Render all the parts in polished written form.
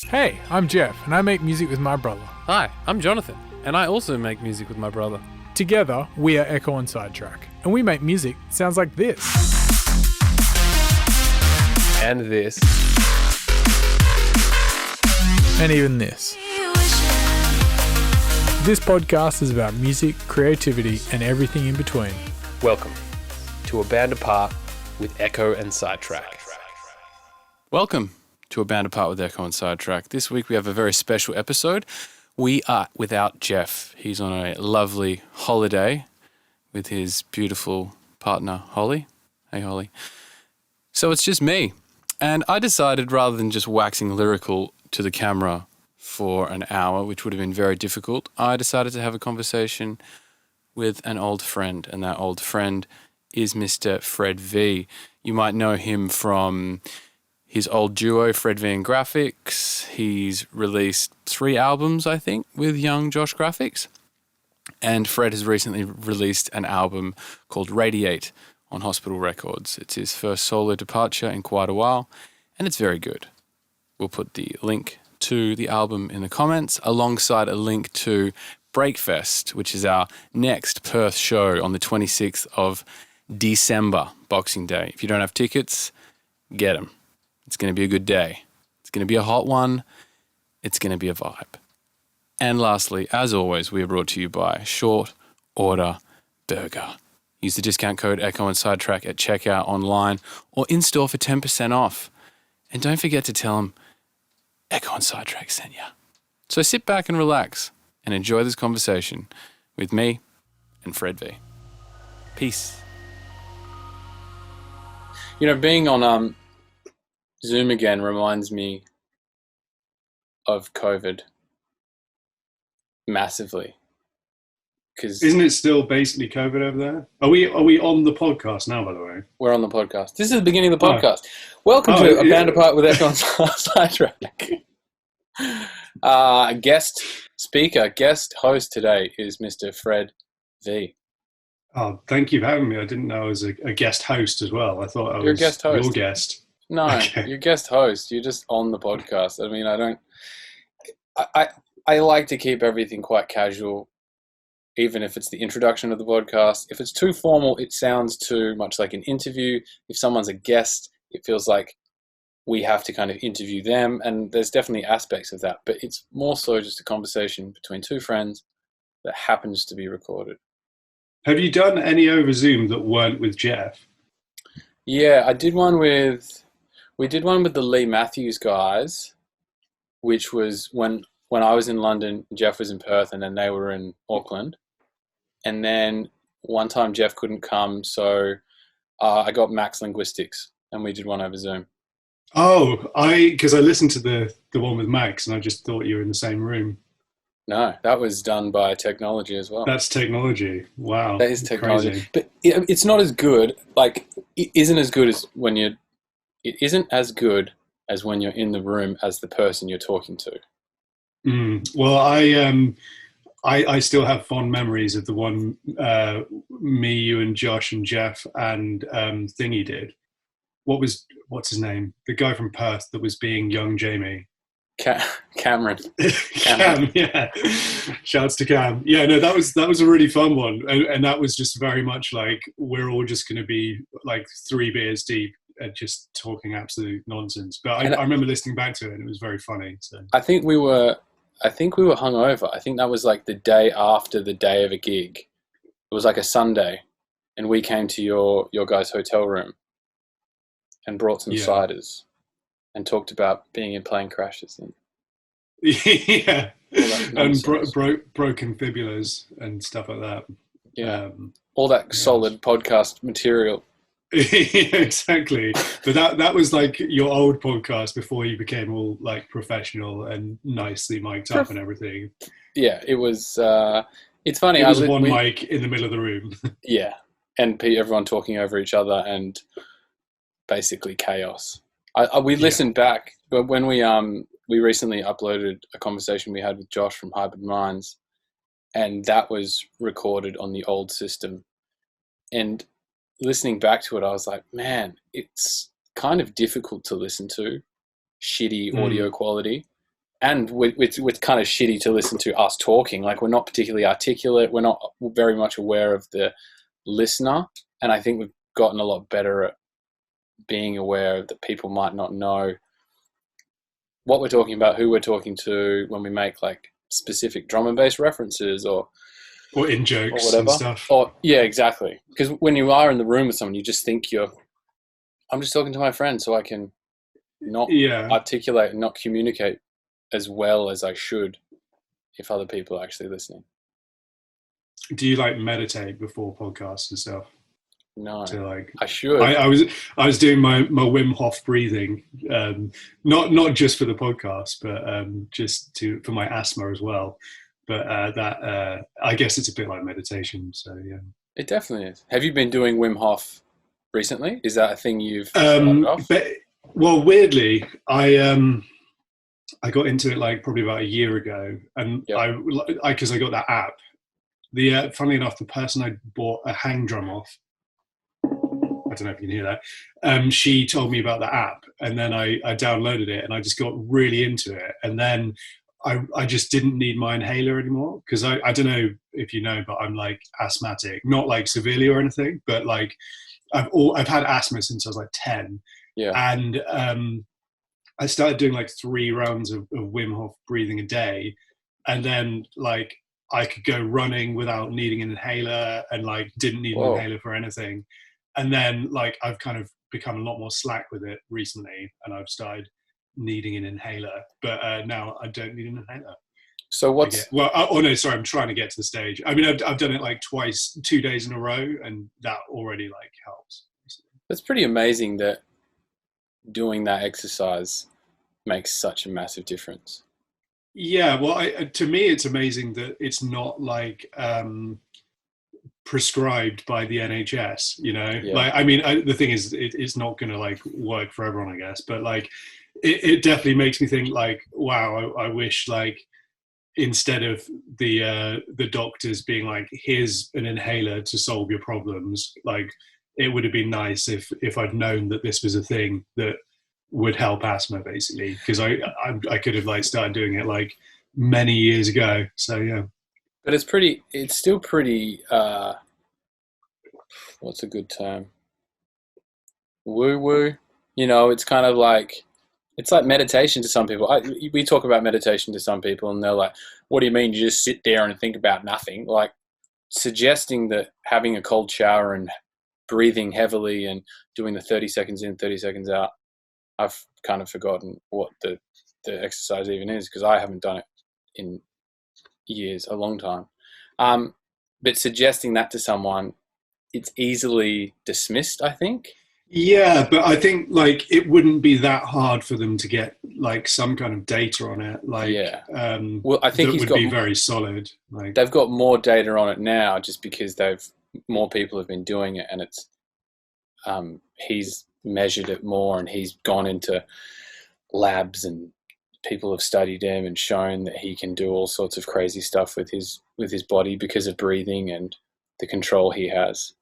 Hey, I'm Jeff, and I make music with my brother. Hi, I'm Jonathan, and I also make music with my brother. Together, we are Ekko Sidetrack, and we make music that sounds like this. And this. And even this. This podcast is about music, creativity, and everything in between. Welcome to A Band Apart with Ekko and Sidetrack. Welcome to A Band Apart with Ekko and Sidetrack. This week we have a very special episode. We are without Jeff. He's on a lovely holiday with his beautiful partner, Holly. Hey, Holly. So it's just me. And I decided, rather than just waxing lyrical to the camera for an hour, which would have been very difficult, I decided to have a conversation with an old friend. And that old friend is Mr. Fred V. You might know him from his old duo, Fred V and Graphics. He's released 3 albums, I think, with young Josh Graphics. And Fred has recently released an album called Radiate on Hospital Records. It's his first solo departure in quite a while, and it's very good. We'll put the link to the album in the comments, alongside a link to Breakfest, which is our next Perth show on the 26th of December, Boxing Day. If you don't have tickets, get them. It's going to be a good day. It's going to be a hot one. It's going to be a vibe. And lastly, as always, we are brought to you by Short Order Burger. Use the discount code Ekko and Sidetrack at checkout online or in-store for 10% off. And don't forget to tell them Ekko and Sidetrack sent you. So sit back and relax and enjoy this conversation with me and Fred V. Peace. You know, being on Zoom again reminds me of COVID massively. Isn't it still basically COVID over there? Are we on the podcast now, by the way? We're on the podcast. This is the beginning of the podcast. Welcome to A Band Apart with Ekko and Sidetrack. Guest host today is Mr. Fred V. Oh, thank you for having me. I didn't know I was a guest host as well. I thought I was You're a guest host. Your guest. No, okay. You're guest host. You're just on the podcast. I mean, I like to keep everything quite casual, even if it's the introduction of the podcast. If it's too formal, it sounds too much like an interview. If someone's a guest, it feels like we have to kind of interview them, and there's definitely aspects of that, but it's more so just a conversation between two friends that happens to be recorded. Have you done any over Zoom that weren't with Jeff? Yeah, we did one with the Lee Matthews guys, which was when I was in London, Jeff was in Perth, and then they were in Auckland. And then one time Jeff couldn't come, so I got Max Linguistics, and we did one over Zoom. Oh, because I listened to the one with Max, and I just thought you were in the same room. No, that was done by technology as well. That's technology. Wow. That is technology. Crazy. But it's not as good, it isn't as good as when it isn't as good as when you're in the room as the person you're talking to. Well, I still have fond memories of the one me, you, and Josh and Jeff and Thingy did. What's his name? The guy from Perth that was being young Jamie. Cameron. Cam, yeah. Shouts to Cam. Yeah, no, that was a really fun one, and that was just very much like we're all just going to be like 3 beers deep and just talking absolute nonsense. But I remember listening back to it, and it was very funny. So I think we were hungover. I think that was like the day after the day of a gig. It was like a Sunday, and we came to your guys' hotel room and brought some ciders and talked about being in plane crashes and and broken fibulas and stuff like that. Yeah, all that solid podcast material. Exactly. But that was like your old podcast before you became all like professional and nicely mic'd up and everything. Yeah, it was. It's funny. It was one mic in the middle of the room. Yeah, and everyone talking over each other and basically chaos. We listened back, but when we recently uploaded a conversation we had with Josh from Hybrid Minds, and that was recorded on the old system. And listening back to it, I was like, man, it's kind of difficult to listen to, shitty audio quality. and it's kind of shitty to listen to us talking. Like, we're not particularly articulate. We're not very much aware of the listener. And I think we've gotten a lot better at being aware that people might not know what we're talking about, who we're talking to, when we make like specific drum and bass references or in jokes or whatever. and stuff. Or yeah, exactly. Because when you are in the room with someone, you just think I'm just talking to my friend, so I can not articulate and not communicate as well as I should if other people are actually listening. Do you like meditate before podcasts and stuff? No, like, I should. I was doing my Wim Hof breathing, not just for the podcast, but just for my asthma as well. But I guess it's a bit like meditation. So yeah, it definitely is. Have you been doing Wim Hof recently? Is that a thing you've started off? Well, weirdly, I got into it like probably about a year ago, and because I got that app. Funnily enough, the person I bought a hang drum off, I don't know if you can hear that. She told me about the app, and then I downloaded it, and I just got really into it. And then I just didn't need my inhaler anymore, because I don't know if you know, but I'm like asthmatic, not like severely or anything, but like I've had asthma since I was like 10. Yeah. And I started doing like 3 rounds of Wim Hof breathing a day, and then like I could go running without needing an inhaler, and like didn't need an inhaler for anything. And then like I've kind of become a lot more slack with it recently, and I've started needing an inhaler, but now I don't need an inhaler. So I'm trying to get to the stage. I mean, I've done it like twice, 2 days in a row, and that already like helps. That's pretty amazing that doing that exercise makes such a massive difference. Yeah, well, to me, it's amazing that it's not like prescribed by the NHS, you know? Yeah. Like, I mean, the thing is, it's not going to like work for everyone, I guess, but like, it definitely makes me think like, wow, I wish like, instead of the doctors being like, here's an inhaler to solve your problems, like, it would have been nice if I'd known that this was a thing that would help asthma, basically, because I could have like started doing it like many years ago. So yeah, but it's still pretty what's a good term, woo woo, you know? It's kind of like, it's like meditation to some people. We talk about meditation to some people, and they're like, what do you mean you just sit there and think about nothing? Like, suggesting that having a cold shower and breathing heavily and doing the 30 seconds in, 30 seconds out, I've kind of forgotten what the exercise even is, because I haven't done it in years, a long time. But suggesting that to someone, it's easily dismissed, I think. Yeah, but I think like it wouldn't be that hard for them to get like some kind of data on it. Like, well, I think it would be very solid. Like, they've got more data on it now, just because more people have been doing it, and it's he's measured it more, and he's gone into labs, and people have studied him and shown that he can do all sorts of crazy stuff with his body because of breathing and the control he has.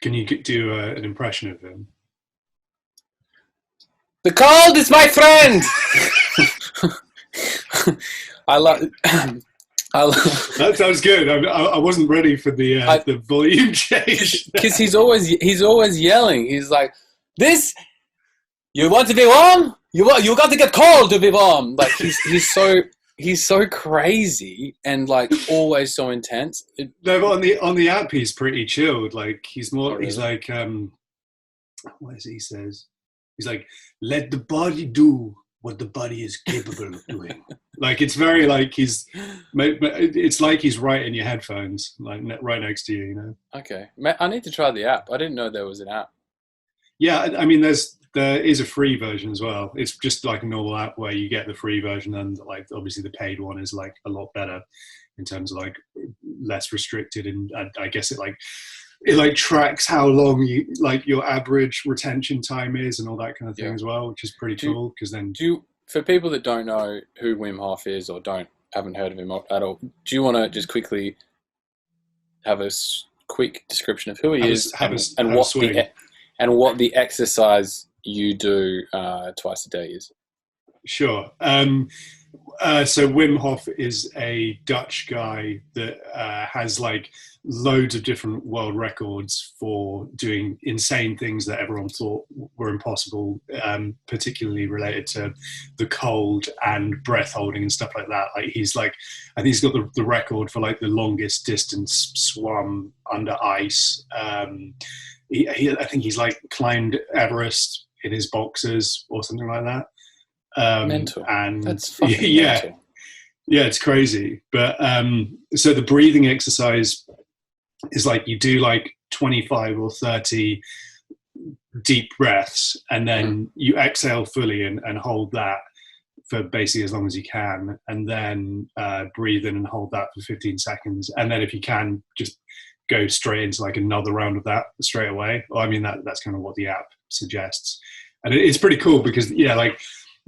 Can you do an impression of him? The cold is my friend. I love. That sounds good. I wasn't ready for the volume change, because he's always yelling. He's like, "This, you want to be warm? You got to get cold to be warm." Like, he's so crazy and like always so intense. No, but on the app he's pretty chilled. Like, he's more. Really? He's like, what is it he says? He's like, let the body do what the body is capable of doing. Like, it's very like it's like he's right in your headphones, like right next to you, you know? Okay. I need to try the app. I didn't know there was an app. Yeah, I mean, there is a free version as well. It's just like a normal app where you get the free version, and like obviously the paid one is like a lot better in terms of like less restricted, and I guess it tracks how long your average retention time is and all that kind of thing as well, which is pretty cool. Because then, for people that don't know who Wim Hof is or haven't heard of him at all, do you want to just quickly have a quick description of who he is and what the exercise you do twice a day is? Sure. So Wim Hof is a Dutch guy that has like loads of different world records for doing insane things that everyone thought were impossible, particularly related to the cold and breath holding and stuff like that. Like he's like, I think he's got the record for like the longest distance swum under ice. I think he's like climbed Everest in his boxers or something like that. Mental. And that's fucking mental. Yeah, it's crazy. But so the breathing exercise is like you do like 25 or 30 deep breaths, and then you exhale fully and hold that for basically as long as you can, and then breathe in and hold that for 15 seconds. And then if you can, just go straight into like another round of that straight away. Well, I mean, that's kind of what the app suggests. And it's pretty cool because, yeah, like,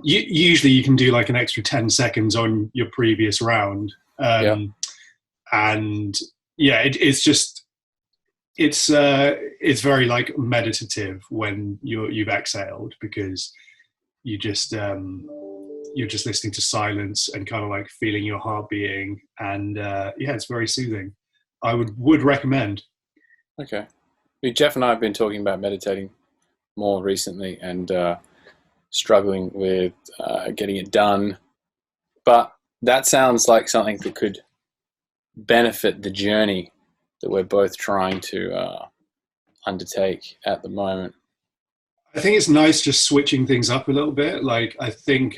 usually you can do like an extra 10 seconds on your previous round. And yeah, it's very like meditative when you've exhaled, because you're just listening to silence and kind of like feeling your heart beating. And yeah, it's very soothing. I would recommend. Okay. Jeff and I have been talking about meditating more recently, and struggling with getting it done, but that sounds like something that could benefit the journey that we're both trying to undertake at the moment. I think it's nice just switching things up a little bit. Like, I think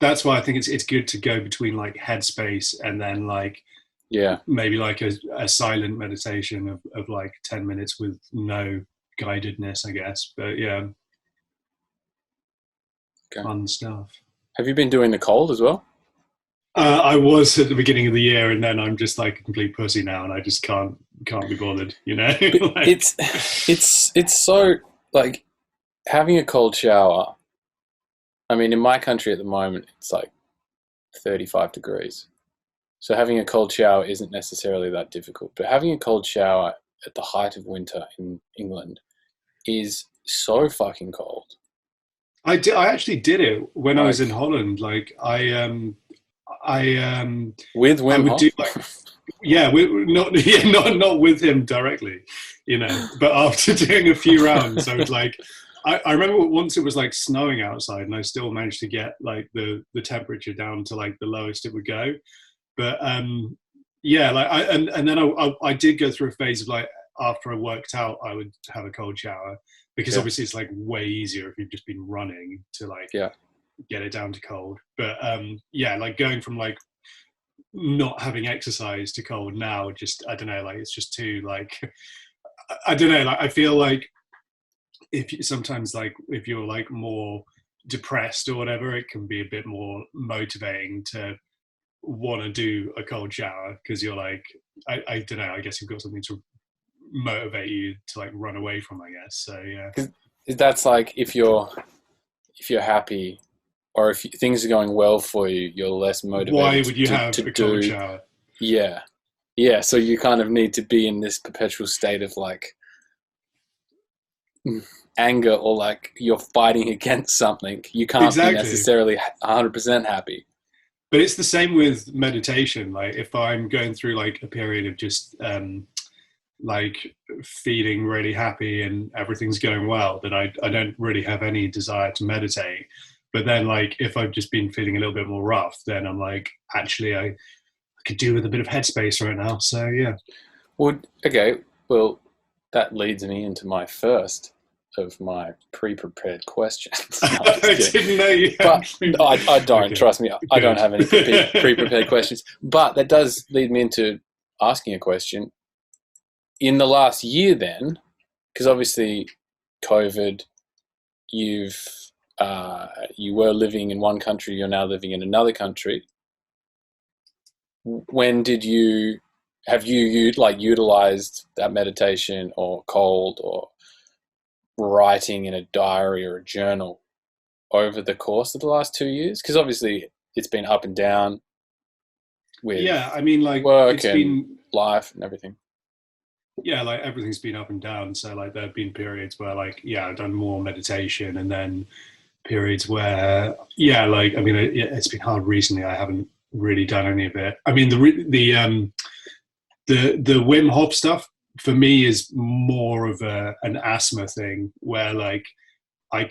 that's why I think it's good to go between like Headspace and then like, yeah, maybe like a silent meditation of like 10 minutes with no guidedness, I guess. But yeah. Okay. Fun stuff. Have you been doing the cold as well? I was at the beginning of the year, and then I'm just like a complete pussy now, and I just can't be bothered, you know. Like, it's so like having a cold shower. I mean, in my country at the moment, it's like 35 degrees, so having a cold shower isn't necessarily that difficult. But having a cold shower at the height of winter in England is so fucking cold. I actually did it when I was in Holland. Like with Wim Hof? Not with him directly, you know. But after doing a few rounds, I was like, I remember once it was like snowing outside, and I still managed to get like the temperature down to like the lowest it would go. But yeah, like and then I did go through a phase of like, after I worked out, I would have a cold shower. Because obviously it's like way easier if you've just been running to like get it down to cold. But yeah, like going from like not having exercise to cold now, just, I don't know, like it's just too like, I don't know, like I feel like sometimes like if you're like more depressed or whatever, it can be a bit more motivating to want to do a cold shower, because you're like, I don't know, I guess you've got something to motivate you to like run away from, I guess. So yeah, that's like if you're happy, or if things are going well for you, you're less motivated. Why would you have a cold shower? Yeah, so you kind of need to be in this perpetual state of like anger, or like you're fighting against something. You can't be necessarily 100% happy. But it's the same with meditation. Like if I'm going through like a period of just like feeling really happy and everything's going well, then I don't really have any desire to meditate. But then like if I've just been feeling a little bit more rough, then I'm like, actually I could do with a bit of headspace right now. So yeah. Well, that leads me into my first of my pre-prepared questions. No, I didn't know you had. But I don't, okay. Trust me, I don't have any pre-prepared questions. But that does lead me into asking a question. In the last year then, because obviously COVID, you were living in one country, you're now living in another country. When have you utilized that meditation or cold or writing in a diary or a journal over the course of the last 2 years? Because obviously it's been up and down with work it's been life and everything. Yeah, like everything's been up and down. So like there have been periods where like, yeah, I've done more meditation, and then periods where, yeah, like, I mean, it's been hard recently. I haven't really done any of it. I mean, the Wim Hof stuff for me is more of an asthma thing, where like I'm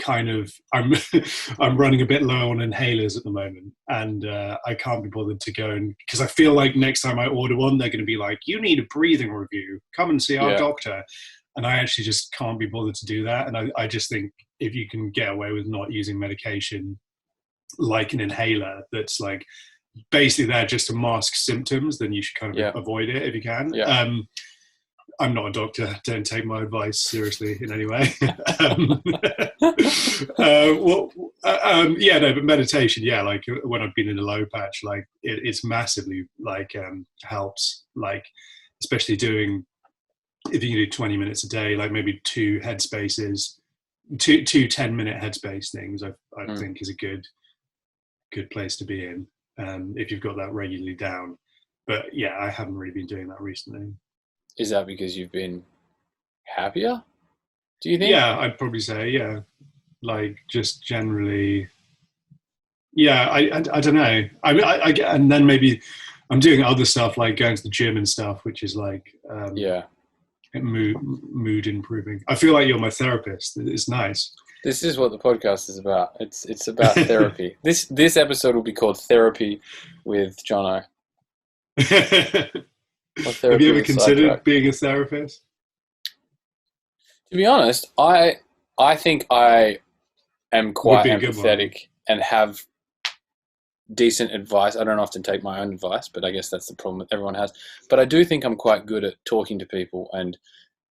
I'm running a bit low on inhalers at the moment, and I can't be bothered to go, and because I feel like next time I order one, they're going to be like, "You need a breathing review. Come and see our doctor." And I actually just can't be bothered to do that. And I just think if you can get away with not using medication like an inhaler that's like basically there just to mask symptoms, then you should kind of avoid it if you can. I'm not a doctor. Don't take my advice seriously in any way. But meditation, like when I've been in a low patch, like it's massively like helps, like especially doing, if you can do 20 minutes a day, like maybe two 10-minute headspace things, I think is a good place to be in if you've got that regularly down. But yeah, I haven't really been doing that recently. Is that because you've been happier, do you think? Yeah, I'd probably say, like just generally, I don't know. I mean, I and then I'm doing other stuff like going to the gym and stuff, which is like mood improving. I feel like you're my therapist. It's nice. This is what the podcast is about. It's about therapy. This episode will be called Therapy with Jono. Have you ever considered being a therapist? To be honest, I think I am quite empathetic and have decent advice. I don't often take my own advice, but I guess that's the problem that everyone has. But I do think I'm quite good at talking to people and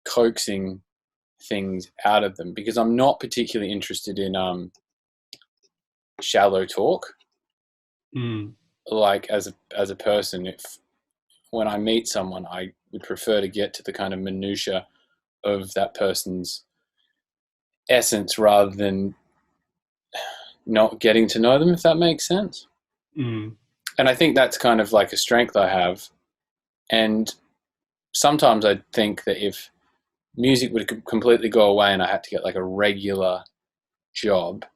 coaxing things out of them, because I'm not particularly interested in shallow talk. Like as a person, when I meet someone, I would prefer to get to the kind of minutia of that person's essence rather than not getting to know them, if that makes sense. And I think that's kind of like a strength I have. And sometimes I think that if music would completely go away and I had to get like a regular job,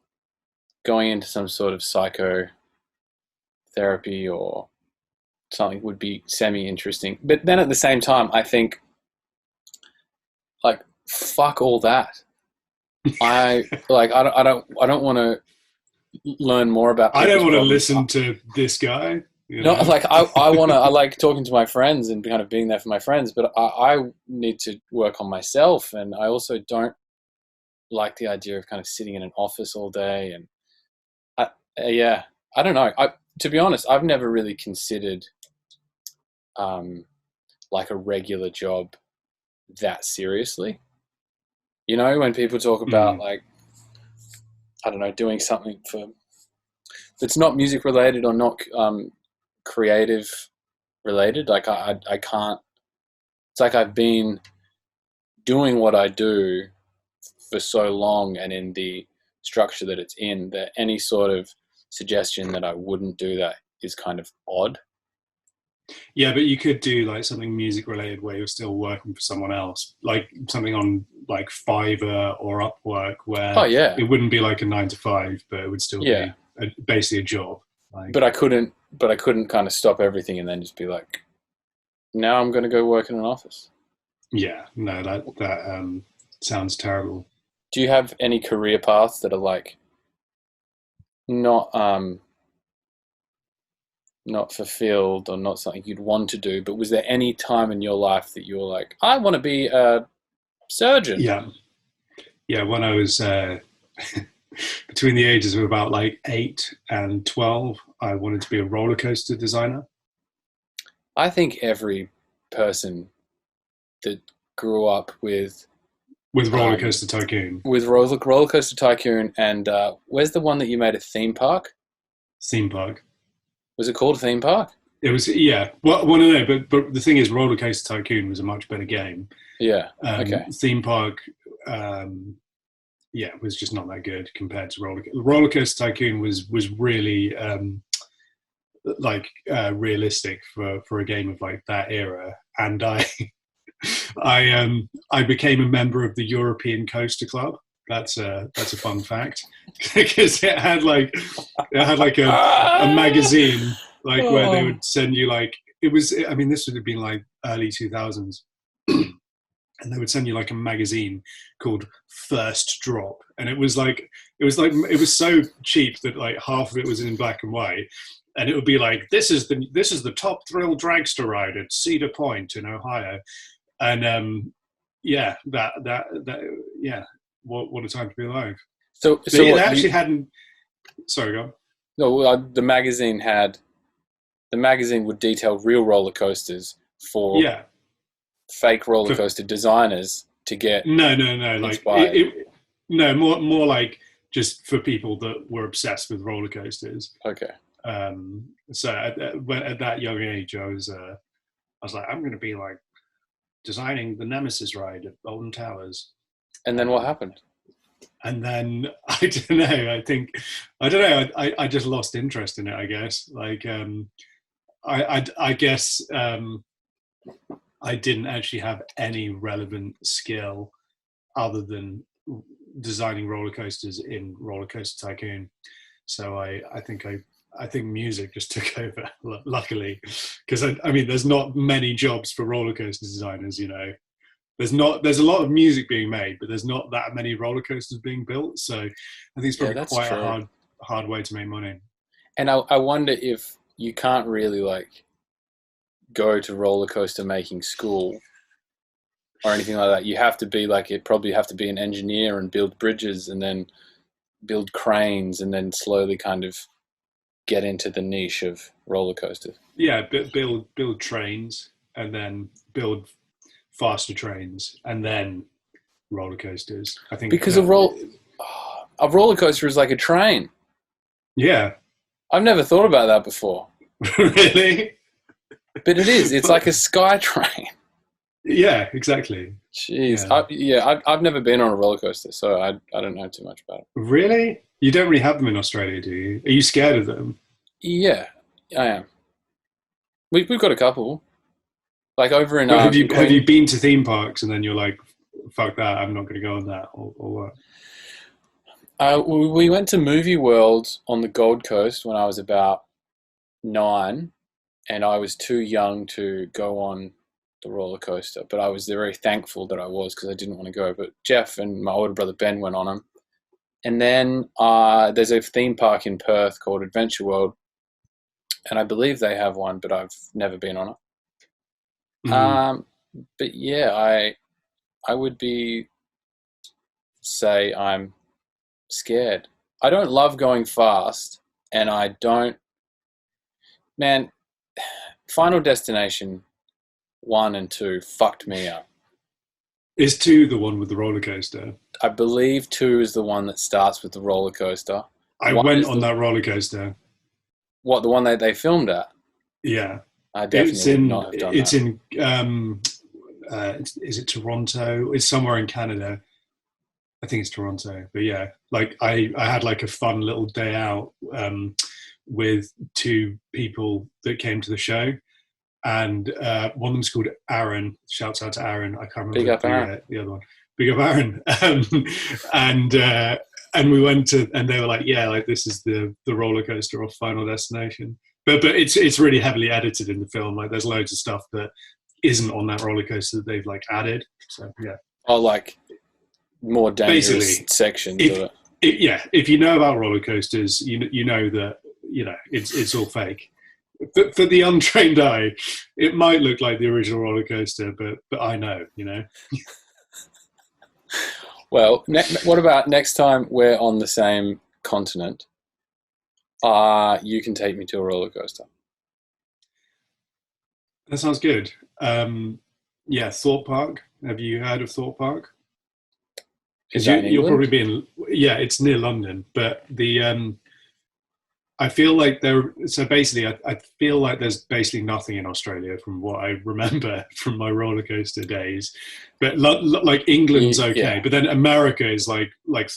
going into some sort of psychotherapy or something would be semi-interesting. But then at the same time, I think, like, fuck all that. I don't want to learn more about. I don't want to listen to this guy. No, like I like talking to my friends and kind of being there for my friends, but I need to work on myself, and I also don't like the idea of kind of sitting in an office all day. And I don't know. To be honest, I've never really considered like a regular job that seriously. You know, when people talk about like, I don't know, doing something that's not music related or not creative related, like I can't. It's like I've been doing what I do for so long and in the structure that it's in, that any sort of suggestion that I wouldn't do that is kind of odd. Yeah, but you could do like something music related where you're still working for someone else, like something on like Fiverr or Upwork, where it wouldn't be like a 9 to 5, but it would still be basically a job. Like, but I couldn't kind of stop everything and then just be like, now I'm going to go work in an office. Yeah, no, that sounds terrible. Do you have any career paths that are like not fulfilled or not something you'd want to do, but was there any time in your life that you were like, I want to be a surgeon? Yeah, when I was between the ages of about like 8 and 12, I wanted to be a roller coaster designer. I think every person that grew up with Roller Coaster Tycoon. With Roller Coaster Tycoon, and where's the one that you made a theme park? Theme park. Was it called Theme Park? It was, yeah. Well, no, but the thing is, Roller Coaster Tycoon was a much better game. Yeah. Okay. Theme Park, was just not that good compared to Roller Coaster Tycoon was really realistic for a game of like that era, and I became a member of the European Coaster Club, That's a fun fact because it had like a magazine like where they would send you like it was. I mean, this would have been like early 2000s, and they would send you like a magazine called First Drop, and it was so cheap that like half of it was in black and white. And it would be like, this is the top thrill dragster ride at Cedar Point in Ohio, and yeah, what a time to be alive. So it actually hadn't. Sorry, go on. No, the magazine would detail real roller coasters for fake roller coaster designers to get no, like no more like just for people that were obsessed with roller coasters. Okay. So at that young age, I was like, I'm going to be like designing the Nemesis ride at Alton Towers. And then what happened? And then I don't know. I just lost interest in it. I guess like I guess I didn't actually have any relevant skill other than designing roller coasters in Roller Coaster Tycoon. So I think music just took over, luckily, because I mean, there's not many jobs for roller coaster designers. You know, there's a lot of music being made, but there's not that many roller coasters being built. So I think it's probably quite a hard way to make money. And I wonder if you can't really like go to roller coaster making school or anything like that. You have to be like, probably have to be an engineer and build bridges and then build cranes and then slowly kind of get into the niche of roller coasters. Yeah, build trains and then build faster trains and then roller coasters. I think because a roller coaster is like a train. Yeah, I've never thought about that before. Really? But it is. It's like a sky train. Yeah, exactly. Jeez. I've never been on a roller coaster, so I don't know too much about it. Really? You don't really have them in Australia, do you? Are you scared of them? Yeah, I am. We've got a couple. Like over in... have you been to theme parks and then you're like, fuck that, I'm not going to go on that, or what? We went to Movie World on the Gold Coast when I was about 9, and I was too young to go on the roller coaster, but I was very thankful that I was because I didn't want to go. But Jeff and my older brother Ben went on them. And then there's a theme park in Perth called Adventure World, and I believe they have one, but I've never been on it. Mm. But yeah, I would say I'm scared. I don't love going fast, and I don't. Man, Final Destination 1 and 2 fucked me up. Is 2 the one with the roller coaster? I believe 2 is the one that starts with the roller coaster. I went on that roller coaster. What, the one that they filmed at? Yeah. I definitely would not have done that. Is it Toronto? It's somewhere in Canada. I think it's Toronto. But yeah, like I had like a fun little day out with 2 people that came to the show. And one of them's called Aaron. Shouts out to Aaron. I can't remember Big up Aaron. The other one. Big up Aaron. And we went to, and they were like, yeah, like this is the roller coaster of Final Destination. But it's really heavily edited in the film. Like there's loads of stuff that isn't on that roller coaster that they've like added. So yeah. Oh, like more dangerous sections of it. Yeah, if you know about roller coasters, you know that it's all fake. For the untrained eye, it might look like the original roller coaster, but I know, Well, what about next time we're on the same continent? You can take me to a roller coaster. That sounds good. Yeah, Thorpe Park. Have you heard of Thorpe Park? Is that in England? You'll probably be in. Yeah, it's near London, but the. I feel like I feel like there's basically nothing in Australia from what I remember from my roller coaster days, but like England's okay, but then America is like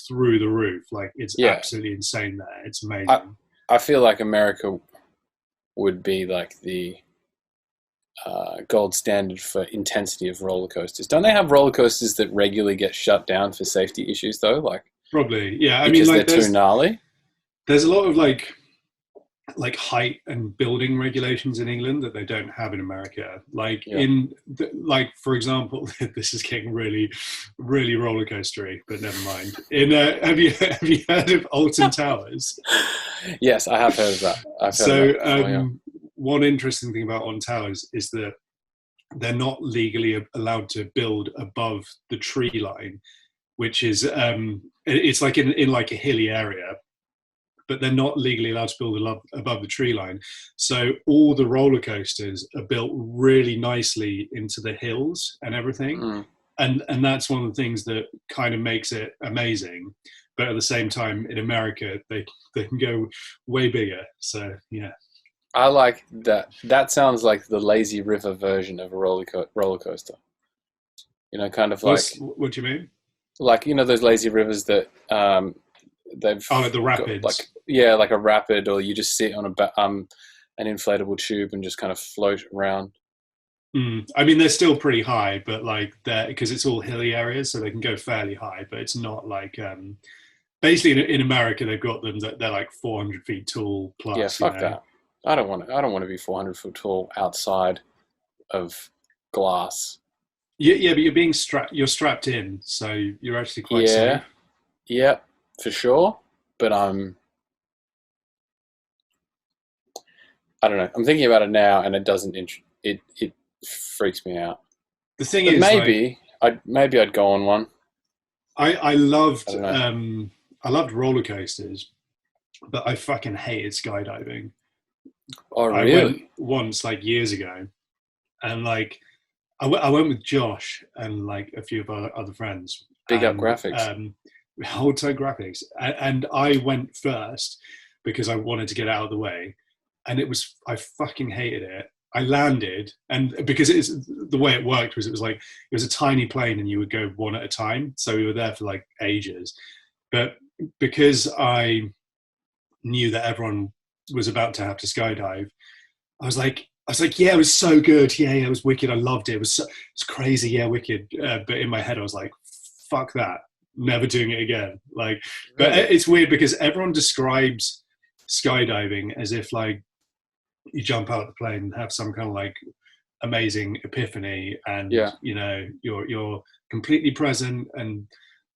through the roof. Like it's absolutely insane there. It's amazing. I feel like America would be like the gold standard for intensity of roller coasters. Don't they have roller coasters that regularly get shut down for safety issues though? Like Probably, yeah. I because mean, like they're too gnarly. there's a lot of like height and building regulations in England that they don't have in America. Like like for example, this is getting really, really roller coastery, but never mind. In have you heard of Alton Towers? Yes, I have heard of that. I've heard of that before, one interesting thing about Alton Towers is that they're not legally allowed to build above the tree line, which is it's like in like a hilly area, but they're not legally allowed to build above the tree line. So all the roller coasters are built really nicely into the hills and everything. And that's one of the things that kind of makes it amazing. But at the same time, in America, they can go way bigger. So, yeah. I like that. That sounds like the lazy river version of a roller coaster. You know, kind of like... What do you mean? Like, you know, those lazy rivers that... they've the rapids, like a rapid, or you just sit on an inflatable tube and just kind of float around. I mean, they're still pretty high, but like because it's all hilly areas, so they can go fairly high. But it's not like basically in America they've got them that they're like 400 feet tall plus. Yeah, fuck that. I don't want to be 400 foot tall outside of glass. Yeah, but you're strapped in, so you're actually quite safe. Yeah. For sure, but I don't know. I'm thinking about it now, and it doesn't. It freaks me out. The thing but is, I'd go on one. I loved roller coasters, but I fucking hated skydiving. Oh really? I went once, like years ago, and like I went with Josh and like a few of our other friends. Big up graphics. Hotel graphics, and I went first because I wanted to get out of the way, and I fucking hated it. I landed, and because it's the way it worked was it was a tiny plane, and you would go one at a time, so we were there for like ages. But because I knew that everyone was about to have to skydive, I was like, yeah, it was so good. Yeah, it was wicked. I loved it. It was crazy. Yeah, wicked. But in my head, I was like, fuck that. Never doing it again. Like, but it's weird because everyone describes skydiving as if like you jump out of the plane and have some kind of like amazing epiphany, and you know you're completely present and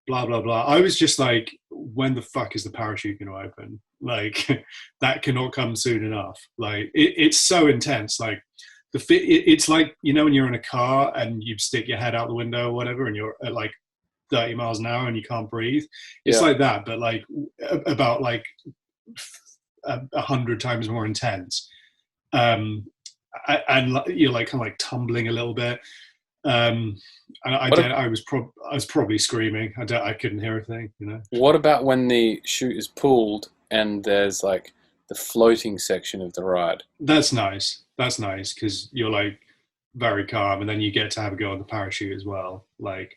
blah blah blah. I was just like, when the fuck is the parachute going to open? Like that cannot come soon enough. Like it's so intense. Like it's like, you know, when you're in a car and you stick your head out the window or whatever, and you're at like 30 miles an hour and you can't breathe. It's like that, but like about like 100 times more intense. And you're like kind of like tumbling a little bit. And I was probably screaming. I couldn't hear a thing, you know. What about when the chute is pulled and there's like the floating section of the ride? That's nice because you're like very calm, and then you get to have a go on the parachute as well. Like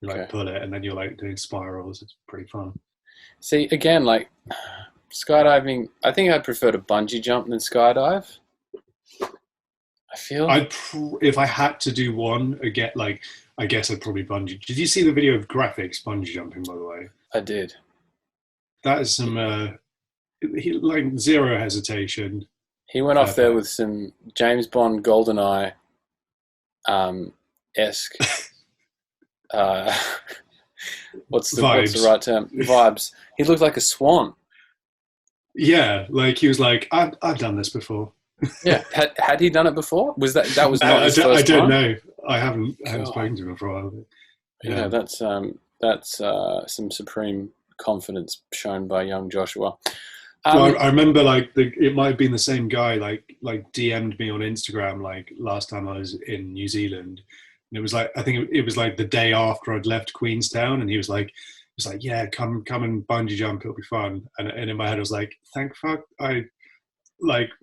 you like pull it, and then you're like doing spirals. It's pretty fun. See, again, like skydiving, I think I'd prefer to bungee jump than skydive. I feel if I had to do one again, like I guess I'd probably bungee. Did you see the video of graphics bungee jumping, by the way? I did. That is some like zero hesitation. He went off there with some James Bond GoldenEye esque what's the right term? Vibes. He looked like a swan. Yeah, like he was like, I've done this before. Yeah, had he done it before? Was that was not his first I don't time? know. I haven't spoken to him for a while. But, yeah, that's some supreme confidence shown by young Joshua. Well, I remember like it might have been the same guy like DM'd me on Instagram like last time I was in New Zealand, and it was like I think it was like the day after I'd left Queenstown, and he was like yeah, come and bungee jump, it'll be fun. And in my head I was like, thank fuck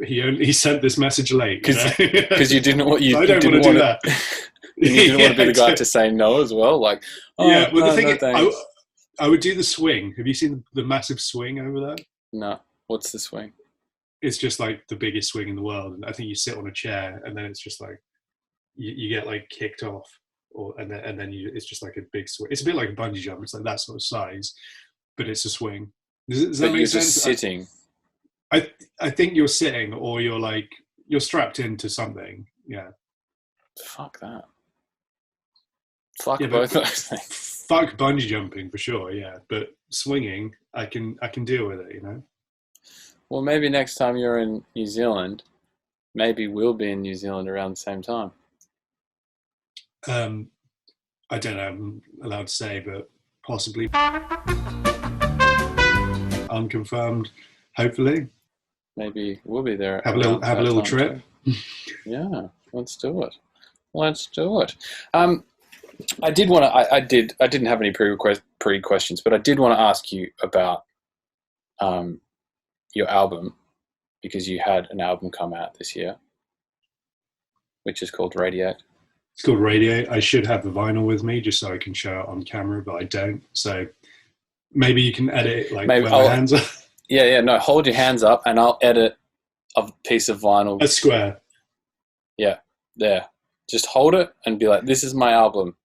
he sent this message late because you didn't want I don't want to do that. You didn't want to be the guy to say no as well. Like, the thing is, I would do the swing. Have you seen the massive swing over there? No. What's the swing? It's just like the biggest swing in the world, and I think you sit on a chair, and then it's just like you get like kicked off, and then it's just like a big swing. It's a bit like a bungee jump. It's like that sort of size, but it's a swing. Does that But make you're sense? just sitting. I think you're sitting, or you're strapped into something. Yeah. Fuck that. Fuck Yeah, both those things. Fuck bungee jumping for sure. Yeah, but swinging, I can deal with it. Well, maybe next time you're in New Zealand, maybe we'll be in New Zealand around the same time. I don't know. I'm allowed to say, but possibly unconfirmed. Hopefully, maybe we'll be there. Have a little trip. Yeah, let's do it. Let's do it. I did want to. I didn't have any pre questions, but I did want to ask you about your album, because you had an album come out this year, which is called Radiate. It's called Radiate. I should have the vinyl with me just so I can show it on camera, but I don't. So maybe you can edit it like with my hands up. Yeah. No, hold your hands up and I'll edit a piece of vinyl. A square. Yeah, there. Just hold it and be like, this is my album.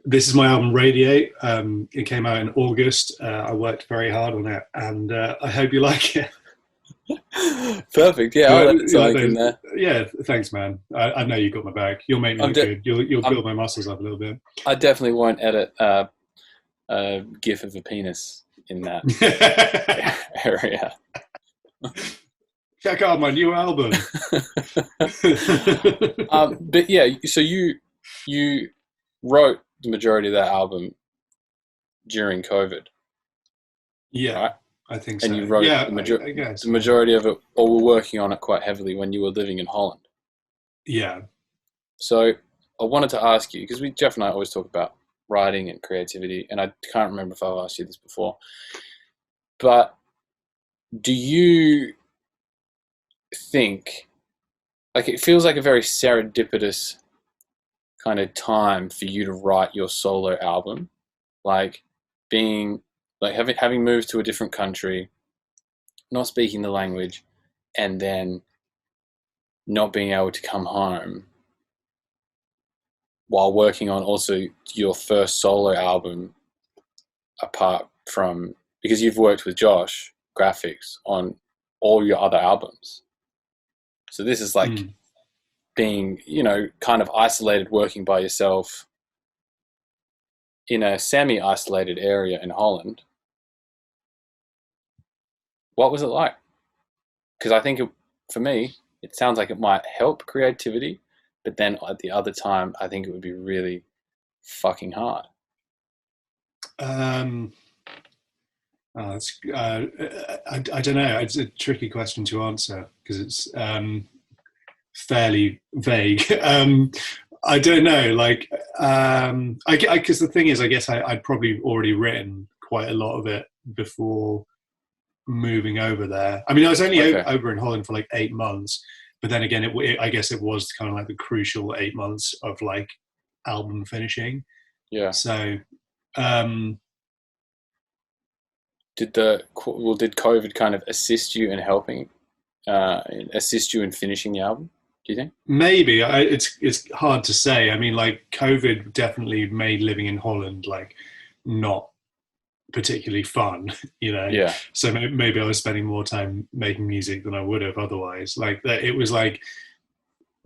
This is my album, Radiate. It came out in August. I worked very hard on it, and I hope you like it. Perfect. Yeah, I'll edit something in there. Yeah, thanks, man. I know you got my back. You'll make me look good. You'll build my muscles up a little bit. I definitely won't edit a gif of a penis in that area. Check out my new album. But yeah, so you wrote the majority of that album during COVID. Yeah, right? I think so. And you wrote I guess. the majority of it, or were working on it quite heavily when you were living in Holland. Yeah. So I wanted to ask you, because Jeff and I always talk about writing and creativity, and I can't remember if I've asked you this before, but do you think, like, it feels like a very serendipitous kind of time for you to write your solo album, like having moved to a different country, not speaking the language, and then not being able to come home while working on also your first solo album, apart from, because you've worked with Josh graphics on all your other albums. So this is like being, kind of isolated, working by yourself in a semi-isolated area in Holland. What was it like? Because I think for me, it sounds like it might help creativity, but then at the other time, I think it would be really fucking hard. I don't know. It's a tricky question to answer because it's fairly vague. I don't know. Like, because the thing is, I guess I'd probably already written quite a lot of it before moving over there. I mean, I was only over in Holland for like 8 months, but then again, I guess it was kind of like the crucial 8 months of like album finishing. Yeah. So, did COVID kind of assist you in helping, assist you in finishing the album? Do you think? Maybe. It's hard to say. I mean, like, COVID definitely made living in Holland like not particularly fun, Yeah. So maybe I was spending more time making music than I would have otherwise. Like, it was like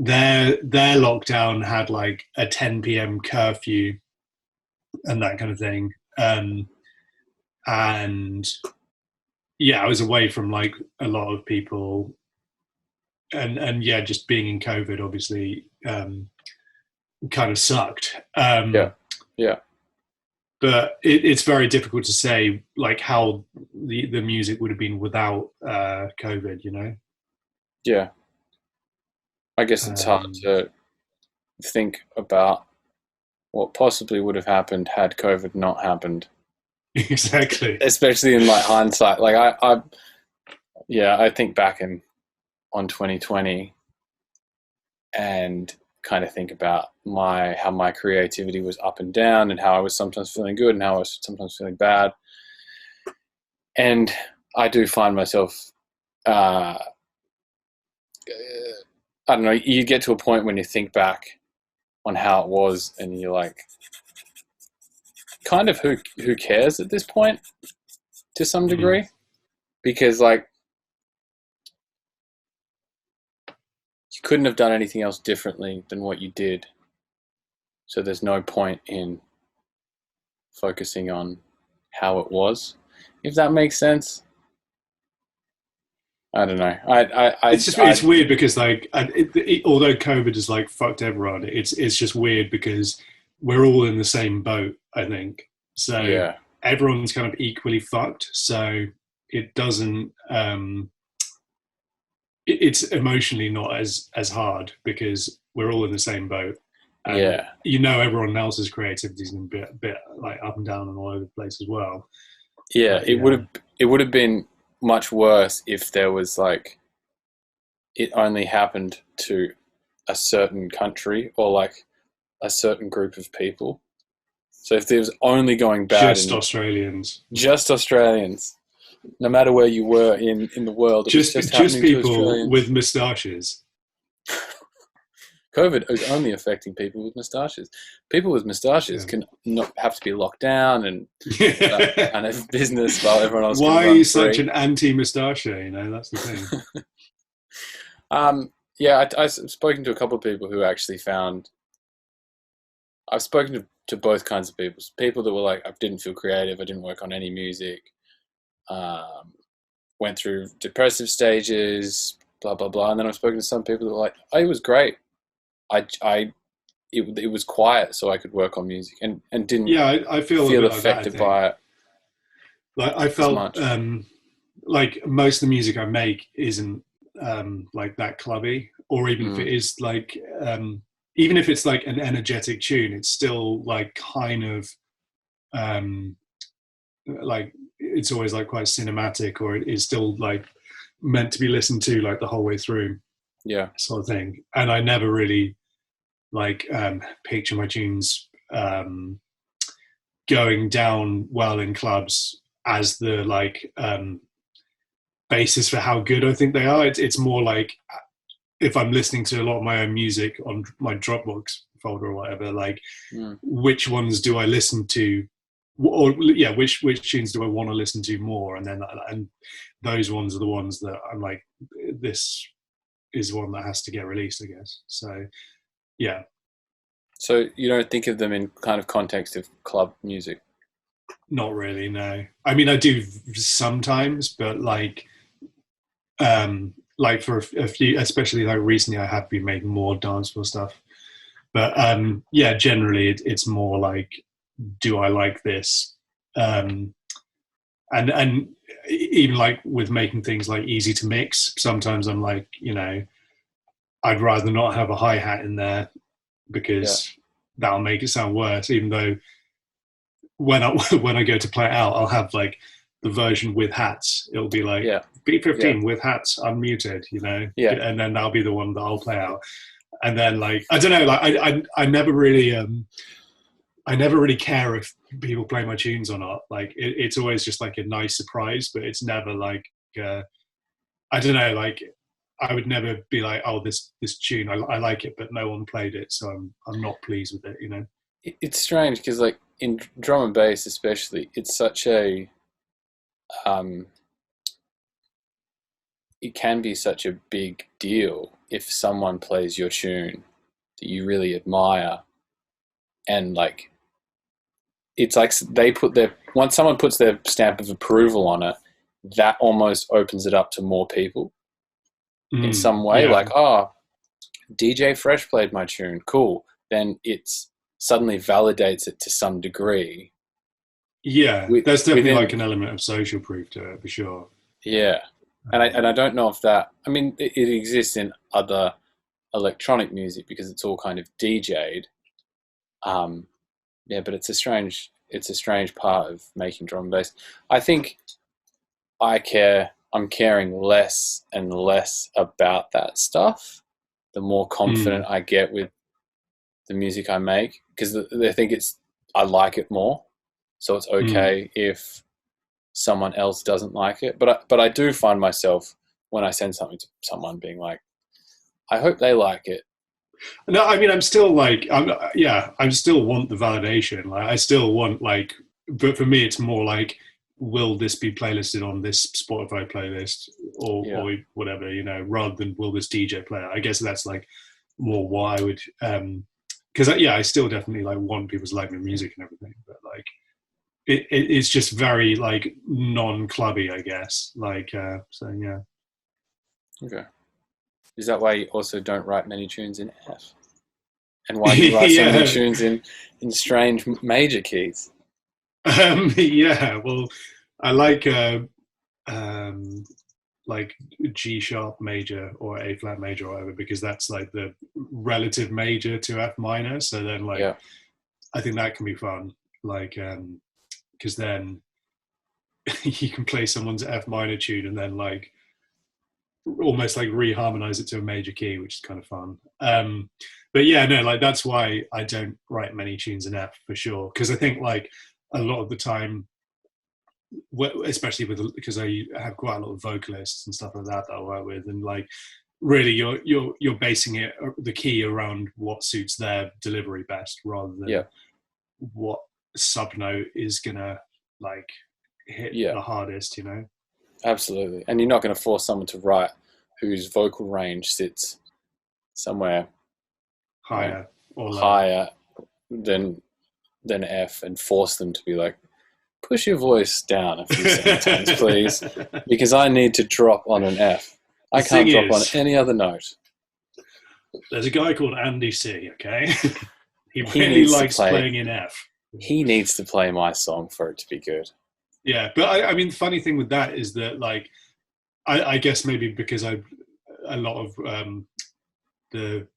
their lockdown had like a 10 p.m. curfew and that kind of thing. And yeah, I was away from like a lot of people, and yeah, just being in COVID obviously kind of sucked. Yeah. But it's very difficult to say like how the music would have been without COVID, Yeah. I guess it's hard to think about what possibly would have happened had COVID not happened. Exactly. Especially in like hindsight. Like I think back on 2020 and kind of think about how my creativity was up and down, and how I was sometimes feeling good and how I was sometimes feeling bad. And I do find myself I don't know, you get to a point when you think back on how it was and you're like, kind of who cares at this point to some degree? Because like, you couldn't have done anything else differently than what you did. So there's no point in focusing on how it was, if that makes sense. I don't know. It's weird because like, although COVID has like fucked everyone, it's just weird because we're all in the same boat, I think. So yeah. Everyone's kind of equally fucked. So it doesn't. It's emotionally not as hard because we're all in the same boat. And yeah. You know, everyone else's creativity is going to be a bit like up and down and all over the place as well. Yeah, it would have been much worse if there was like, it only happened to a certain country or like a certain group of people. So if there was only going bad, just Australians, no matter where you were in the world, just people with moustaches. COVID is only affecting people with moustaches. People with moustaches can not have to be locked down and have business while everyone else. Why are you such an anti-moustache? You know, that's the thing. I've spoken to a couple of people who actually found. I've spoken to both kinds of people. People that were like, I didn't feel creative. I didn't work on any music. Went through depressive stages. Blah blah blah. And then I've spoken to some people that were like, oh, it was great. It was quiet, so I could work on music and didn't. Yeah, I feel affected like by it. Like I felt like most of the music I make isn't like that clubby, or even if it is like even if it's like an energetic tune, it's still like kind of like it's always like quite cinematic, or it is still like meant to be listened to like the whole way through. Yeah, sort of thing. And I never really like picture my tunes going down well in clubs as the like basis for how good I think they are. It's more like if I'm listening to a lot of my own music on my Dropbox folder or whatever, like which ones do I listen to, or which tunes do I want to listen to more, and those ones are the ones that I'm like, this is one that has to get released, I guess. So yeah. So you don't think of them in kind of context of club music? Not really, no. I mean, I do sometimes, but like for a few, especially like recently, I have been making more danceful stuff. But generally it's more like, do I like this? And even like with making things like easy to mix, sometimes I'm like, you know, I'd rather not have a hi-hat in there because that'll make it sound worse, even though when I go to play it out, I'll have like the version with hats. It'll be like B15 with hats unmuted, you know, and then that'll be the one that I'll play out. And then like, I don't know, like I never really care if people play my tunes or not. Like it's always just like a nice surprise, but it's never like I don't know, like I would never be like, oh, this tune I like it, but no one played it, so I'm not pleased with it, you know. It's strange because like in drum and bass especially, it's such a it can be such a big deal if someone plays your tune that you really admire, and like it's like they once someone puts their stamp of approval on it, that almost opens it up to more people in some way. Like, oh, DJ Fresh played my tune, cool. Then it's suddenly validates it to some degree. Yeah, there's definitely like an element of social proof to it for sure. Yeah, and I don't know if that. I mean, it exists in other electronic music because it's all kind of DJ'd. Yeah, but it's a strange part of making drum and bass. I think I'm caring less and less about that stuff the more confident I get with the music I make, because I think I like it more. So it's okay if someone else doesn't like it. But I do find myself when I send something to someone being like, I hope they like it. No, I mean, I'm still like, I still want the validation. Like, I still want like, but for me, it's more like, will this be playlisted on this Spotify playlist or whatever, rather than will this DJ play it? I guess that's like more why I would, because I still definitely like want people to like my music and everything, but like it's just very like non-clubby, I guess. Like, so yeah. Okay. Is that why you also don't write many tunes in F? And why do you write so many tunes in strange major keys? Well, I like G sharp major or A flat major or whatever, because that's like the relative major to F minor. So then I think that can be fun. Like, because then you can play someone's F minor tune and then like almost like reharmonize it to a major key, which is kind of fun. But yeah, no, like that's why I don't write many tunes in F for sure. Because I think like a lot of the time, especially because I have quite a lot of vocalists and stuff like that I work with, and like really you're basing the key around what suits their delivery best, rather than what subnote is gonna like hit the hardest, Absolutely. And you're not going to force someone to write whose vocal range sits somewhere higher than F, and force them to be like, push your voice down a few times, please, because I need to drop on an F. I can't drop on any other note. There's a guy called Andy C, okay? he really likes playing in F. He needs to play my song for it to be good. Yeah, but I mean, the funny thing with that is that, like, I guess maybe because a lot of the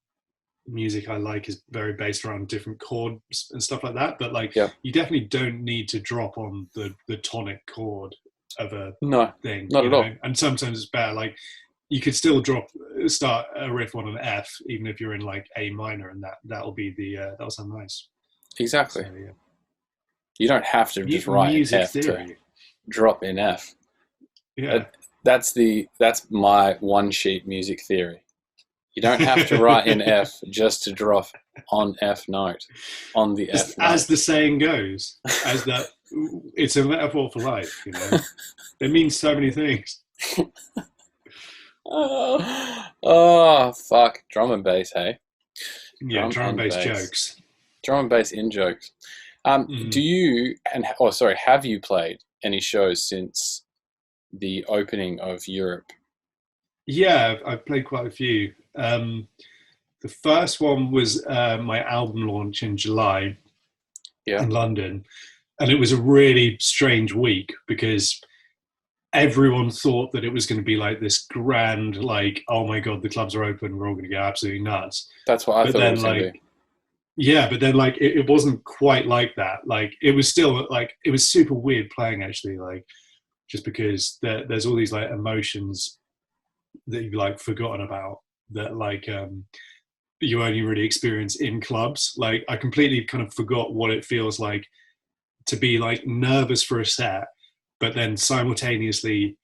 music I like is very based around different chords and stuff like that. But like, you definitely don't need to drop on the tonic chord of a thing. Not at all. And sometimes it's better. Like, you could still start a riff on an F, even if you're in like A minor, and that'll be that'll sound nice. Exactly. So, yeah. You don't have to just write music F theory to drop in F. Yeah. That's my one sheet music theory. You don't have to write in F just to drop on F note, on the F note. As the saying goes, it's a metaphor for life, It means so many things. Oh, fuck. Drum and bass, hey? Yeah, drum and bass jokes. Drum and bass in jokes. Do you, have you played any shows since the opening of Europe? Yeah, I've played quite a few. The first one was my album launch in July in London. And it was a really strange week because everyone thought that it was going to be like this grand, like, oh my God, the clubs are open, we're all going to go absolutely nuts. That's what I thought it was going to be. Yeah, but then like it wasn't quite like that. Like it was still like, it was super weird playing actually, like just because there's all these like emotions that you've like forgotten about that like you only really experience in clubs. Like I completely kind of forgot what it feels like to be like nervous for a set, but then simultaneously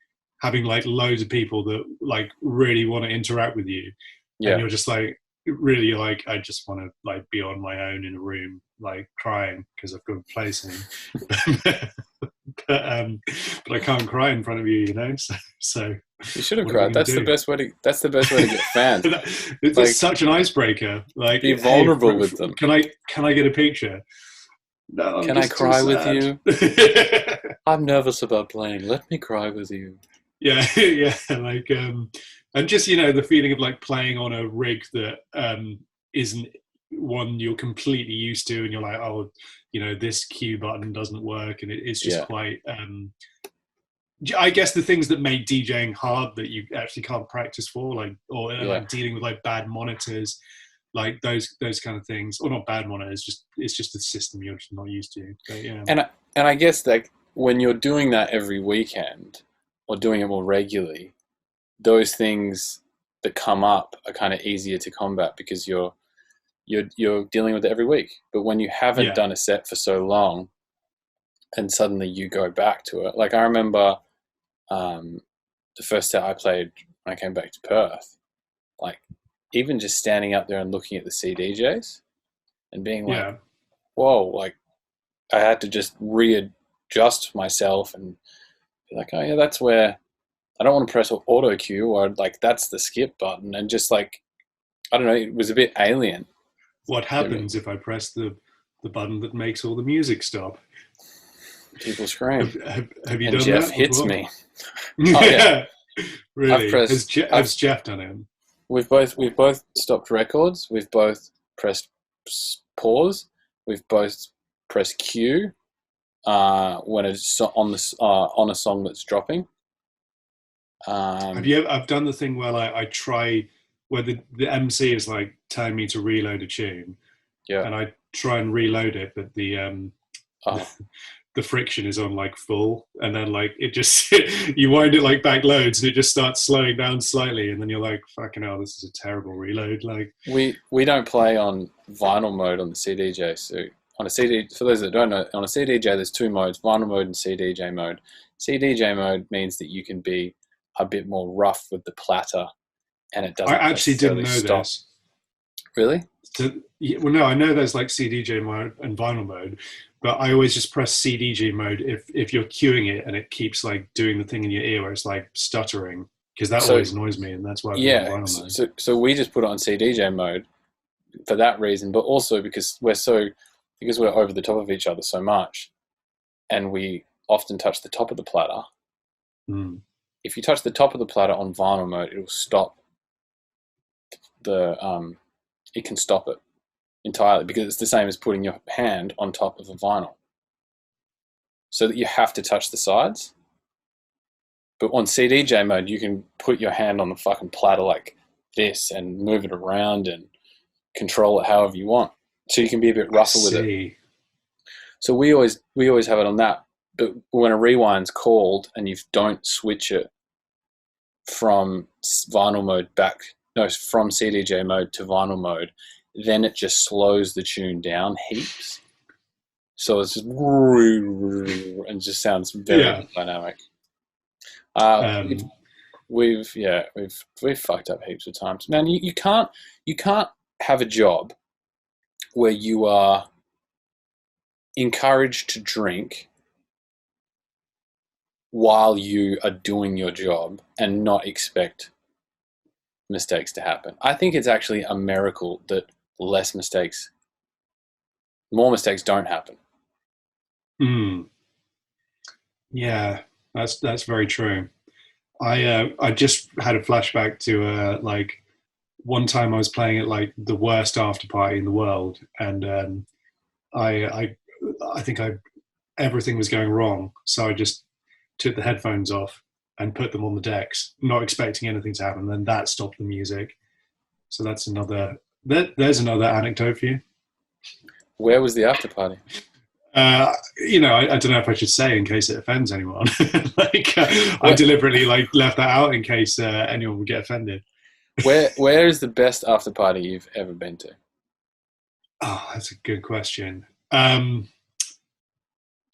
having like loads of people that like really want to interact with you. Yeah. And you're just like, really like, I just want to like be on my own in a room, like crying because I've got to play something. but I can't cry in front of you, So you should have cried. That's the best way to get fans. It's like, such an icebreaker. Like be vulnerable with them. Can I get a picture? No, can I cry with you? I'm nervous about playing. Let me cry with you. Yeah, yeah. Like, and just the feeling of like playing on a rig that isn't one you're completely used to, and you're like, oh, this cue button doesn't work, and it's just quite. I guess the things that make DJing hard that you actually can't practice for, like, or like dealing with like bad monitors. Like those kind of things, or not bad monitors. It's just a system you're just not used to. But, yeah. And I guess like when you're doing that every weekend or doing it more regularly, those things that come up are kind of easier to combat because you're dealing with it every week. But when you haven't done a set for so long, and suddenly you go back to it, like I remember the first set I played when I came back to Perth, like. even just standing up there and looking at the CDJs and being like, Yeah. whoa, like I had to just readjust myself and be like, oh yeah, that's where I don't want to press auto cue, or like that's the skip button, and just like, I don't know, it was a bit alien. What happens if I press the button that makes all the music stop? People scream. Have you and done Jeff that hits before? me. Oh, yeah. Really? Has Jeff done it? We've both stopped records. We've both pressed pause. We've both pressed cue when it's on a song that's dropping. I've done the thing where I try, where the MC is like telling me to reload a tune, Yeah. and I try and reload it, but the friction is on like full, and then like it just you wind it like back loads and it just starts slowing down slightly, and then you're like, fucking hell, this is a terrible reload. Like we don't play on vinyl mode on the CDJ. So on a CD, for those that don't know, on a CDJ there's two modes: vinyl mode and CDJ mode. CDJ mode means that you can be a bit more rough with the platter, and it doesn't. I actually didn't know stop. this. Really? Well, no, I know there's like CDJ mode and vinyl mode, but I always just press CDJ mode if you're queuing it and it keeps like doing the thing in your ear where it's like stuttering, because that always annoys me, and that's why I put it on vinyl mode. So we just put it on CDJ mode for that reason, but also because we're over the top of each other so much, and we often touch the top of the platter. Mm. If you touch the top of the platter on vinyl mode, it will stop it can stop it entirely, because it's the same as putting your hand on top of a vinyl. So that you have to touch the sides. But on CDJ mode, you can put your hand on the fucking platter like this and move it around and control it however you want. So you can be a bit rougher with it. So we always have it on that. But when a rewind's called and you don't switch it from vinyl mode from CDJ mode to vinyl mode, then it just slows the tune down heaps. So it's just and just sounds very dynamic. We've fucked up heaps of times, man. You can't have a job where you are encouraged to drink while you are doing your job and not expect mistakes to happen. I think it's actually a miracle that more mistakes don't happen. Yeah, that's very true. I just had a flashback to like one time I was playing at like the worst after party in the world, and I think everything was going wrong, so I just took the headphones off and put them on the decks, not expecting anything to happen. Then that stopped the music. So that's there's another anecdote for you. Where was the after party? I don't know if I should say in case it offends anyone. I deliberately left that out in case anyone would get offended. Where is the best after party you've ever been to? Oh, that's a good question. Or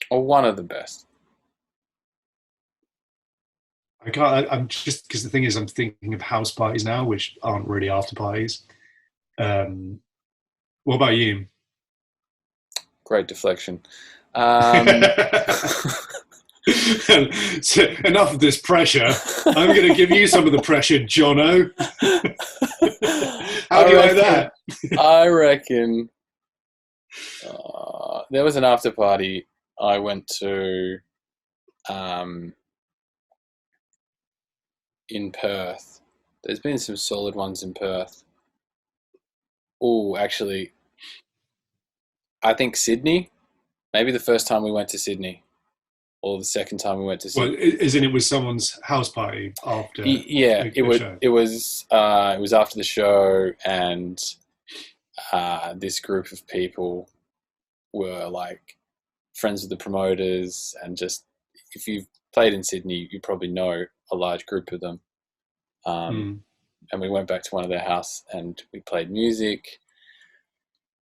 one of the best. I can't. I'm just, because the thing is, I'm thinking of house parties now, which aren't really after parties. What about you? Great deflection. So enough of this pressure. I'm going to give you some of the pressure, Jono. How do you like that? I reckon there was an after party I went to in Perth. There's been some solid ones in Perth. Oh, actually, I think Sydney. Maybe the first time we went to Sydney, or the second time we went to Sydney. Well, as in it was someone's house party after. Yeah, it was. Show. It was after the show, and this group of people were like friends with the promoters, and just, if you've played in Sydney, you probably know a large group of them. And we went back to one of their house and we played music,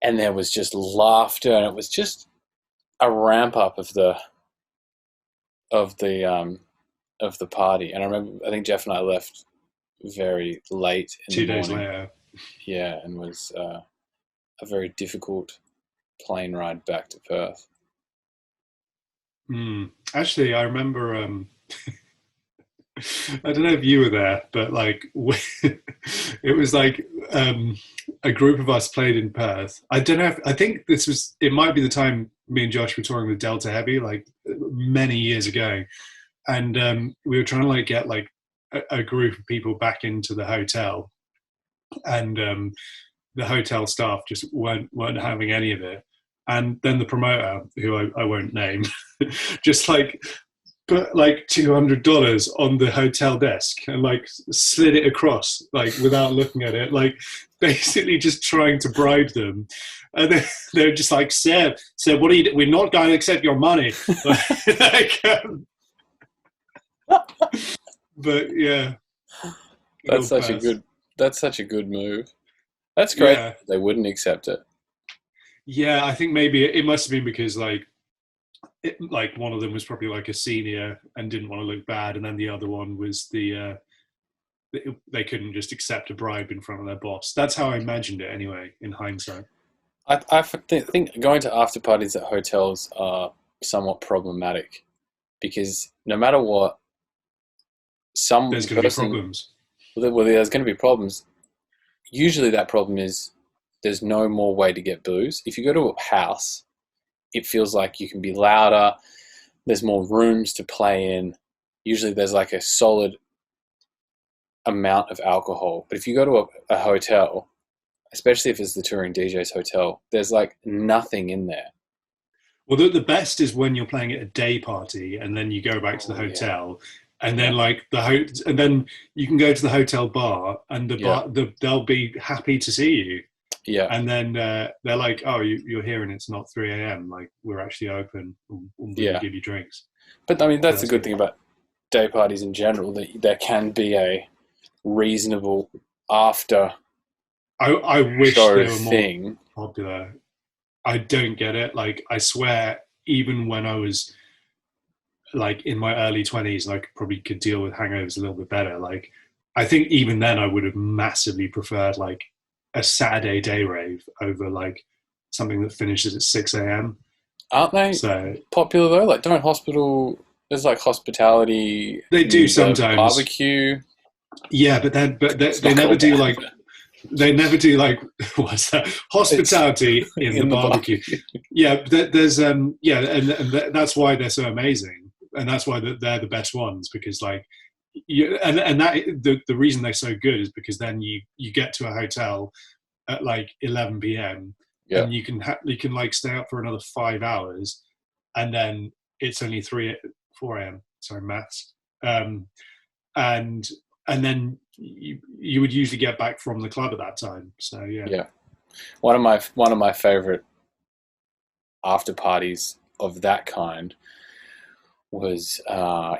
and there was just laughter, and it was just a ramp up of the party. And I think Jeff and I left very late in 2 the morning. days later. Yeah, and was a very difficult plane ride back to Perth. Actually, I remember. I don't know if you were there, but like it was like a group of us played in Perth. I don't know. I think this was. It might be the time me and Josh were touring with Delta Heavy, like many years ago, and we were trying to like get like a group of people back into the hotel, and the hotel staff just weren't having any of it. And then the promoter, who I won't name, just like put like $200 on the hotel desk and like slid it across like without looking at it, like basically just trying to bribe them. And they're just like, Seb, what are you? We're not going to accept your money. Like, but yeah, That's such a good move. That's great. Yeah. They wouldn't accept it. Yeah, I think maybe it must have been because like one of them was probably like a senior and didn't want to look bad, and then the other one was they couldn't just accept a bribe in front of their boss. That's how I imagined it anyway, in hindsight. I think going to after parties at hotels are somewhat problematic because no matter what, There's going to be problems. Well, there's going to be problems. Usually that problem is there's no more way to get booze. If you go to a house, it feels like you can be louder. There's more rooms to play in. Usually there's like a solid amount of alcohol. But if you go to a hotel, especially if it's the touring DJ's hotel, there's like nothing in there. Well, the best is when you're playing at a day party and then you go back to the hotel. Yeah. And then, like and then you can go to the hotel bar, and they'll be happy to see you. Yeah. And then they're like, "Oh, you're here, and it's not 3 a.m. Like we're actually open. We'll give you drinks." But I mean, that's a good thing about day parties in general. That there can be a reasonable after. I wish they were more popular. I don't get it. Like I swear, even when I was like in my early 20s, and I probably could deal with hangovers a little bit better. Like, I think even then I would have massively preferred like a Saturday day rave over like something that finishes at 6 a.m. Aren't they popular though? Like, there's like hospitality. They do sometimes. Barbecue. Yeah, but they never do like. They never do like what's that? Hospitality in the barbecue. Yeah, there's and that's why they're so amazing, and that's why they're the best ones, because like the reason they're so good is because then you get to a hotel at like 11 p.m. and you can like stay up for another 5 hours, and then it's only 4 a.m. Sorry, maths. And then you would usually get back from the club at that time. So yeah. One of my favorite after parties of that kind was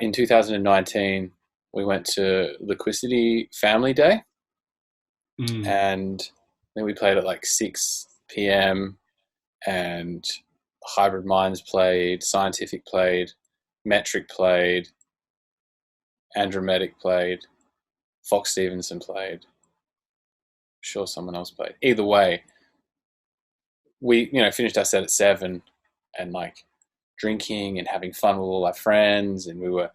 in 2019. We went to Liquidity Family Day, and then we played at like 6 p.m. and Hybrid Minds played, Scientific played, Metric played, Andrometic played, Fox Stevenson played. I'm sure someone else played. Either way, we finished our set at 7 and like drinking and having fun with all our friends, and we were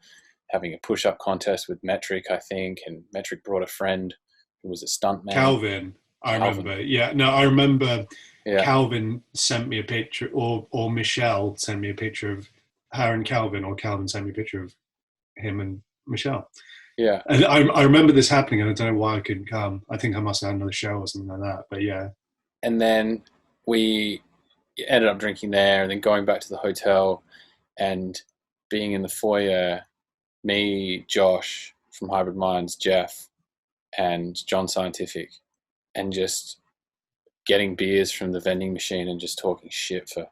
having a push-up contest with Metric, I think, and Metric brought a friend who was a stuntman. Calvin, I remember. Yeah, no, I remember. Yeah. Calvin sent me a picture, or Michelle sent me a picture of her and Calvin, or Calvin sent me a picture of him and Michelle. Yeah. And I remember this happening, and I don't know why I couldn't come. I think I must have had another show or something like that, but yeah. And then we ended up drinking there, and then going back to the hotel and being in the foyer, me, Josh from Hybrid Minds, Jeff, and John Scientific, and just getting beers from the vending machine and just talking shit for...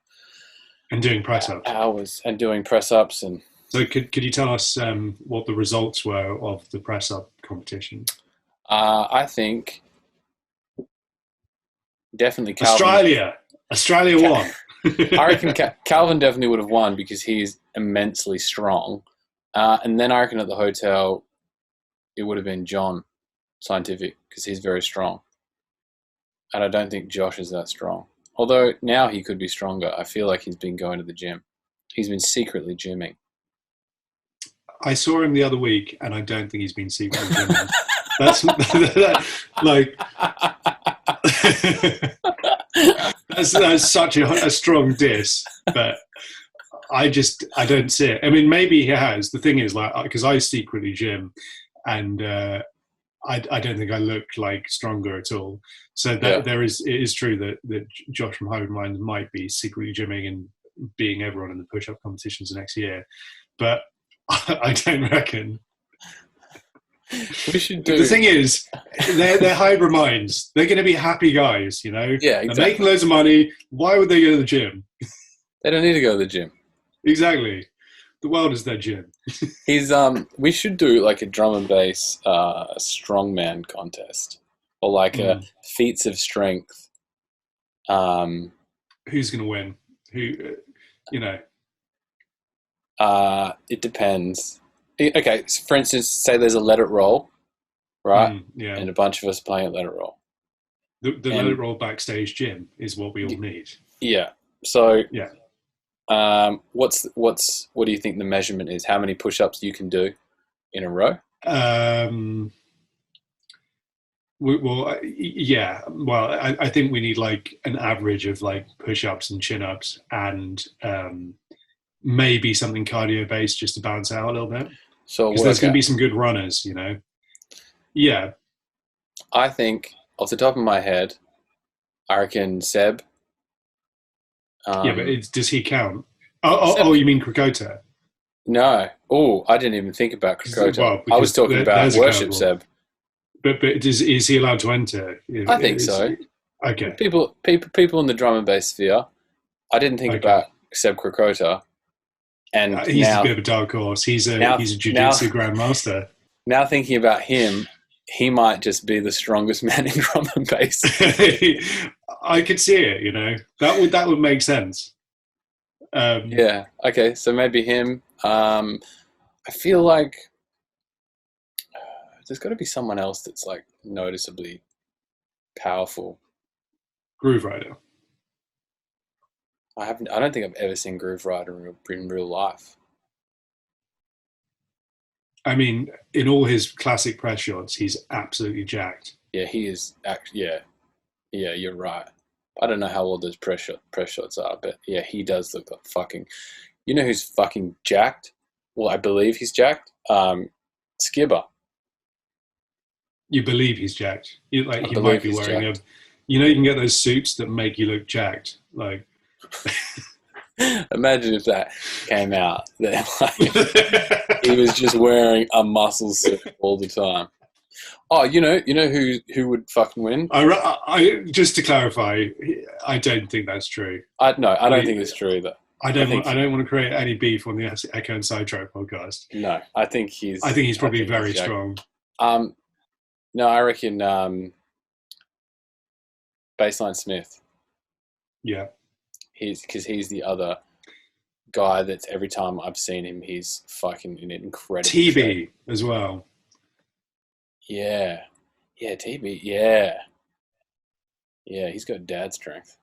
And doing press-ups. Hours, and doing press-ups. And so could you tell us what the results were of the press-up competition? I think definitely Calvin. Australia won. I reckon Calvin definitely would have won because he's immensely strong. And then I reckon at the hotel, it would have been John Scientific because he's very strong. And I don't think Josh is that strong. Although now he could be stronger. I feel like he's been going to the gym. He's been secretly gymming. I saw him the other week, and I don't think he's been secretly gymming. That's such a strong diss, but I don't see it. I mean, maybe he has. The thing is, like, because I secretly gym, and I don't think I look like stronger at all. So that it is true that Josh from Home Minds might be secretly gymming and beating everyone in the push-up competitions next year, but I don't reckon. We should do. The thing is, they're hybrid minds. They're going to be happy guys, you know. Yeah, exactly. They're making loads of money. Why would they go to the gym? They don't need to go to the gym. Exactly. The world is their gym. We should do like a drum and bass strongman contest, or like a feats of strength. Who's going to win? Who, you know? It depends. Okay, so for instance, say there's a Let It Roll, right? Yeah. And a bunch of us playing at Let It Roll. The Let It Roll backstage gym is what we all need. Yeah. So yeah. What do you think the measurement is? How many push-ups you can do in a row? I think we need like an average of like push-ups and chin-ups, and maybe something cardio-based just to balance out a little bit. So there's going to be some good runners, you know. Yeah. I think off the top of my head, I reckon Seb. But does he count? Oh, you mean Krakota? No. Oh, I didn't even think about Krakota. Well, I was talking about Worship Seb. But is he allowed to enter? I think so. Okay. People in the drum and bass sphere. I didn't think about Seb Krakota. And he's a bit of a dark horse. He's a jiu-jitsu grandmaster. Now thinking about him, he might just be the strongest man in drum and bass. I could see it, you know. That would make sense. Yeah. Okay. So maybe him. I feel like there's got to be someone else that's like noticeably powerful. Groove Rider. I don't think I've ever seen Groove Rider in real life. I mean, in all his classic press shots, he's absolutely jacked. Yeah, he is. Yeah, you're right. I don't know how old those press shots are, but yeah, he does look like fucking. You know who's fucking jacked? Well, I believe he's jacked. Skibber. You believe he's jacked? He might be wearing a. You know, you can get those suits that make you look jacked, like. Imagine if that came out. That like, he was just wearing a muscle suit all the time. Oh, you know who would fucking win? I just to clarify, I don't think that's true. I don't think it's true either. I don't want to create any beef on the Ekko and Sidetrack podcast. No, I think he's probably very strong. No, I reckon Baseline Smith. Yeah. Because he's the other guy that's every time I've seen him, he's fucking in an incredible TB shape. As well. Yeah. Yeah, TB. Yeah. Yeah, he's got dad strength.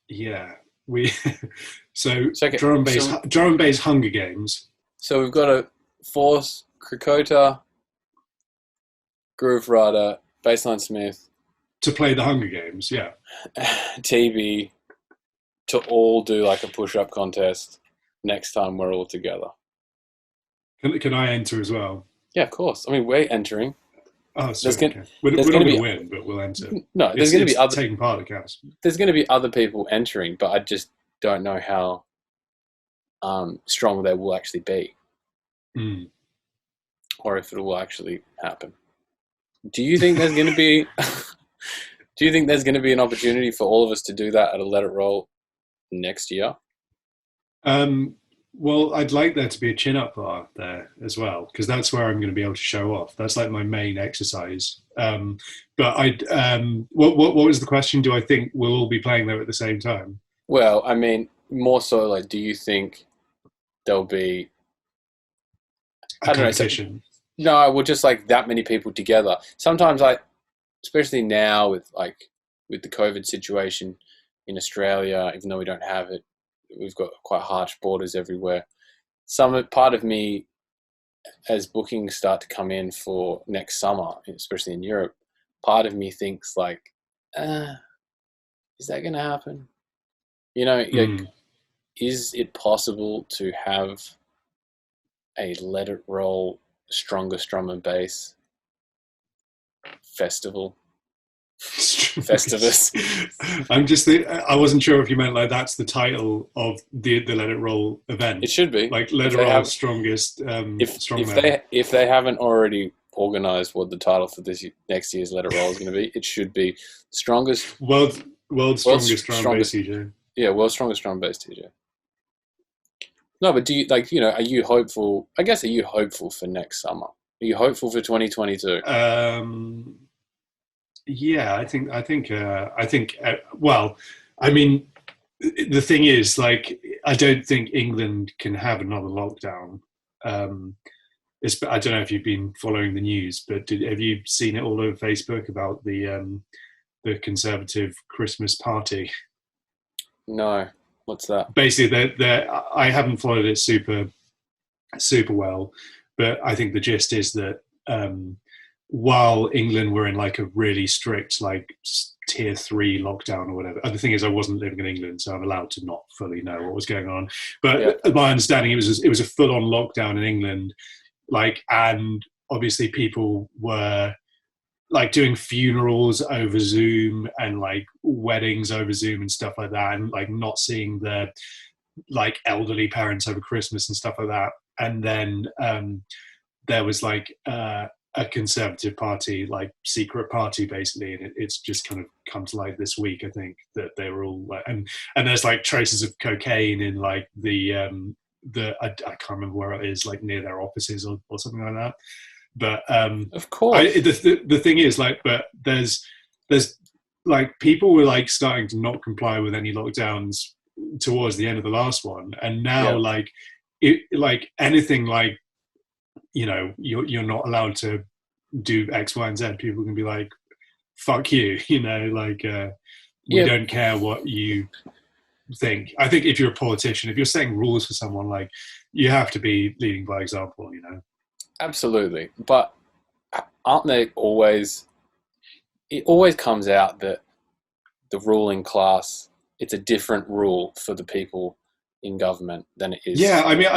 Yeah. Drum and bass Hunger Games. So we've got to force Krakota, Groove Rider, Baseline Smith. To play the Hunger Games, yeah. TB. To all do like a push-up contest next time we're all together. Can I enter as well? Yeah, of course. I mean, we're entering. Oh, sorry. We're not going to win, but we'll enter. No, there's going to be other taking part that counts. There's going to be other people entering, but I just don't know how strong they will actually be, or if it will actually happen. Do you think there's going to be? Do you think there's going to be an opportunity for all of us to do that at a Let It Roll next year? Well, I'd like there to be a chin-up bar there as well, because that's where I'm going to be able to show off. That's like my main exercise. But what was the question? Do I think we'll all be playing there at the same time? Well, I mean, more so like, do you think there'll be a competition? No, well, just like that many people together. Sometimes especially now with the COVID situation in Australia, even though we don't have it, we've got quite harsh borders everywhere. Part of me, as bookings start to come in for next summer, especially in Europe, part of me thinks like, is that going to happen? Is it possible to have a Let It Roll Strongest Drum and Bass festival? Festivus. I'm just I wasn't sure if you meant like that's the title of the Let It Roll event. It should be like Let It Roll Strongest if they haven't already organized what the title for this next year's Let It Roll is going to be, it should be strongest world's strongest drum and bass DJ. Yeah, world's strongest drum and bass DJ. No, but do you are you hopeful? I guess, are you hopeful for next summer? Are you hopeful for 2022? Yeah, I think. Well, I mean, the thing is, like, I don't think England can have another lockdown. I don't know if you've been following the news, but have you seen it all over Facebook about the Conservative Christmas party? No, what's that? Basically, I haven't followed it super well, but I think the gist is that while England were in like a really strict like tier 3 lockdown or whatever. The thing is, I wasn't living in England, so I'm allowed to not fully know what was going on. But my understanding, it was a full-on lockdown in England, like, and obviously people were like doing funerals over Zoom and like weddings over Zoom and stuff like that, and like not seeing their like elderly parents over Christmas and stuff like that. And then there was like a Conservative Party, like secret party basically, and it's just kind of come to light this week, I think, that they were all like, and there's like traces of cocaine in like I can't remember where it is, like near their offices or something like that. But of course, the thing is, like, but there's like people were like starting to not comply with any lockdowns towards the end of the last one, and now like it, like anything like, you know, you're not allowed to do X, Y, and Z. People can be like, "Fuck you," you know, like we don't care what you think. I think if you're a politician, if you're setting rules for someone, like, you have to be leading by example, you know. Absolutely, but aren't they always? It always comes out that the ruling class, it's a different rule for the people in government than it is. Yeah, I mean,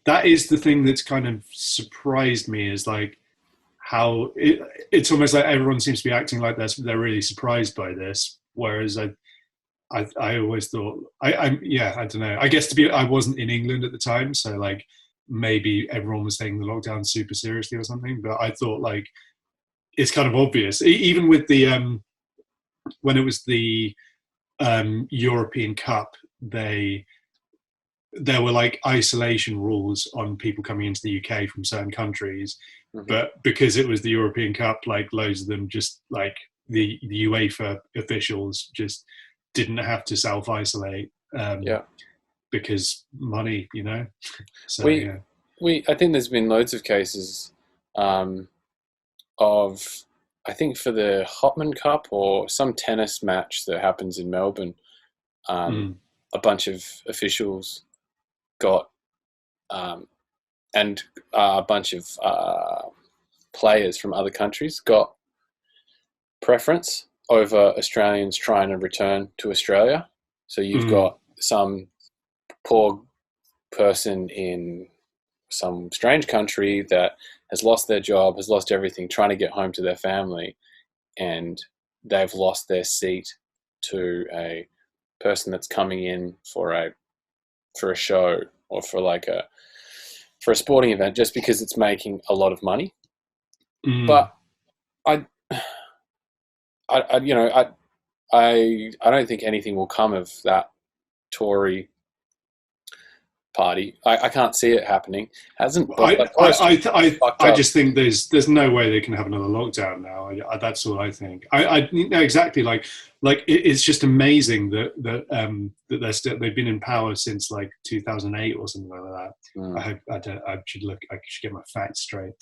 that is the thing that's kind of surprised me, is like how it's almost like everyone seems to be acting like they're really surprised by this, whereas I always thought I don't know. I guess I wasn't in England at the time, so like maybe everyone was taking the lockdown super seriously or something. But I thought like it's kind of obvious, even with the when it was the European Cup, there were like isolation rules on people coming into the UK from certain countries, but because it was the European Cup, like loads of them just like the UEFA officials just didn't have to self-isolate because money, you know. So I think there's been loads of cases of, I think for the Hopman Cup or some tennis match that happens in Melbourne, a bunch of officials got and a bunch of players from other countries got preference over Australians trying to return to Australia. So you've got some poor person in some strange country that has lost their job, has lost everything, trying to get home to their family, and they've lost their seat to a person that's coming in for a show or for a sporting event, just because it's making a lot of money. But I don't think anything will come of that Tory party. I can't see it happening. Hasn't. I just think there's no way they can have another lockdown now. That's all I think. I know exactly. Like it's just amazing that they've been in power since like 2008 or something like that. I should get my facts straight.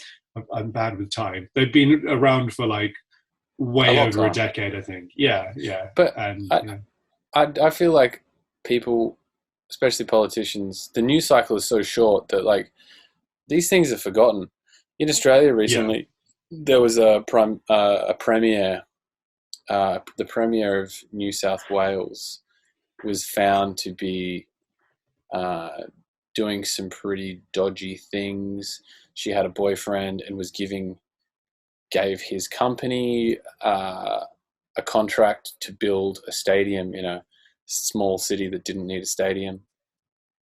I'm bad with time. They've been around for like way over time. a decade, I think. Yeah. But And I feel like people, especially politicians, the news cycle is so short that like these things are forgotten. In Australia recently, there was a premier. The Premier of New South Wales was found to be doing some pretty dodgy things. She had a boyfriend and gave his company a contract to build a stadium in a small city that didn't need a stadium,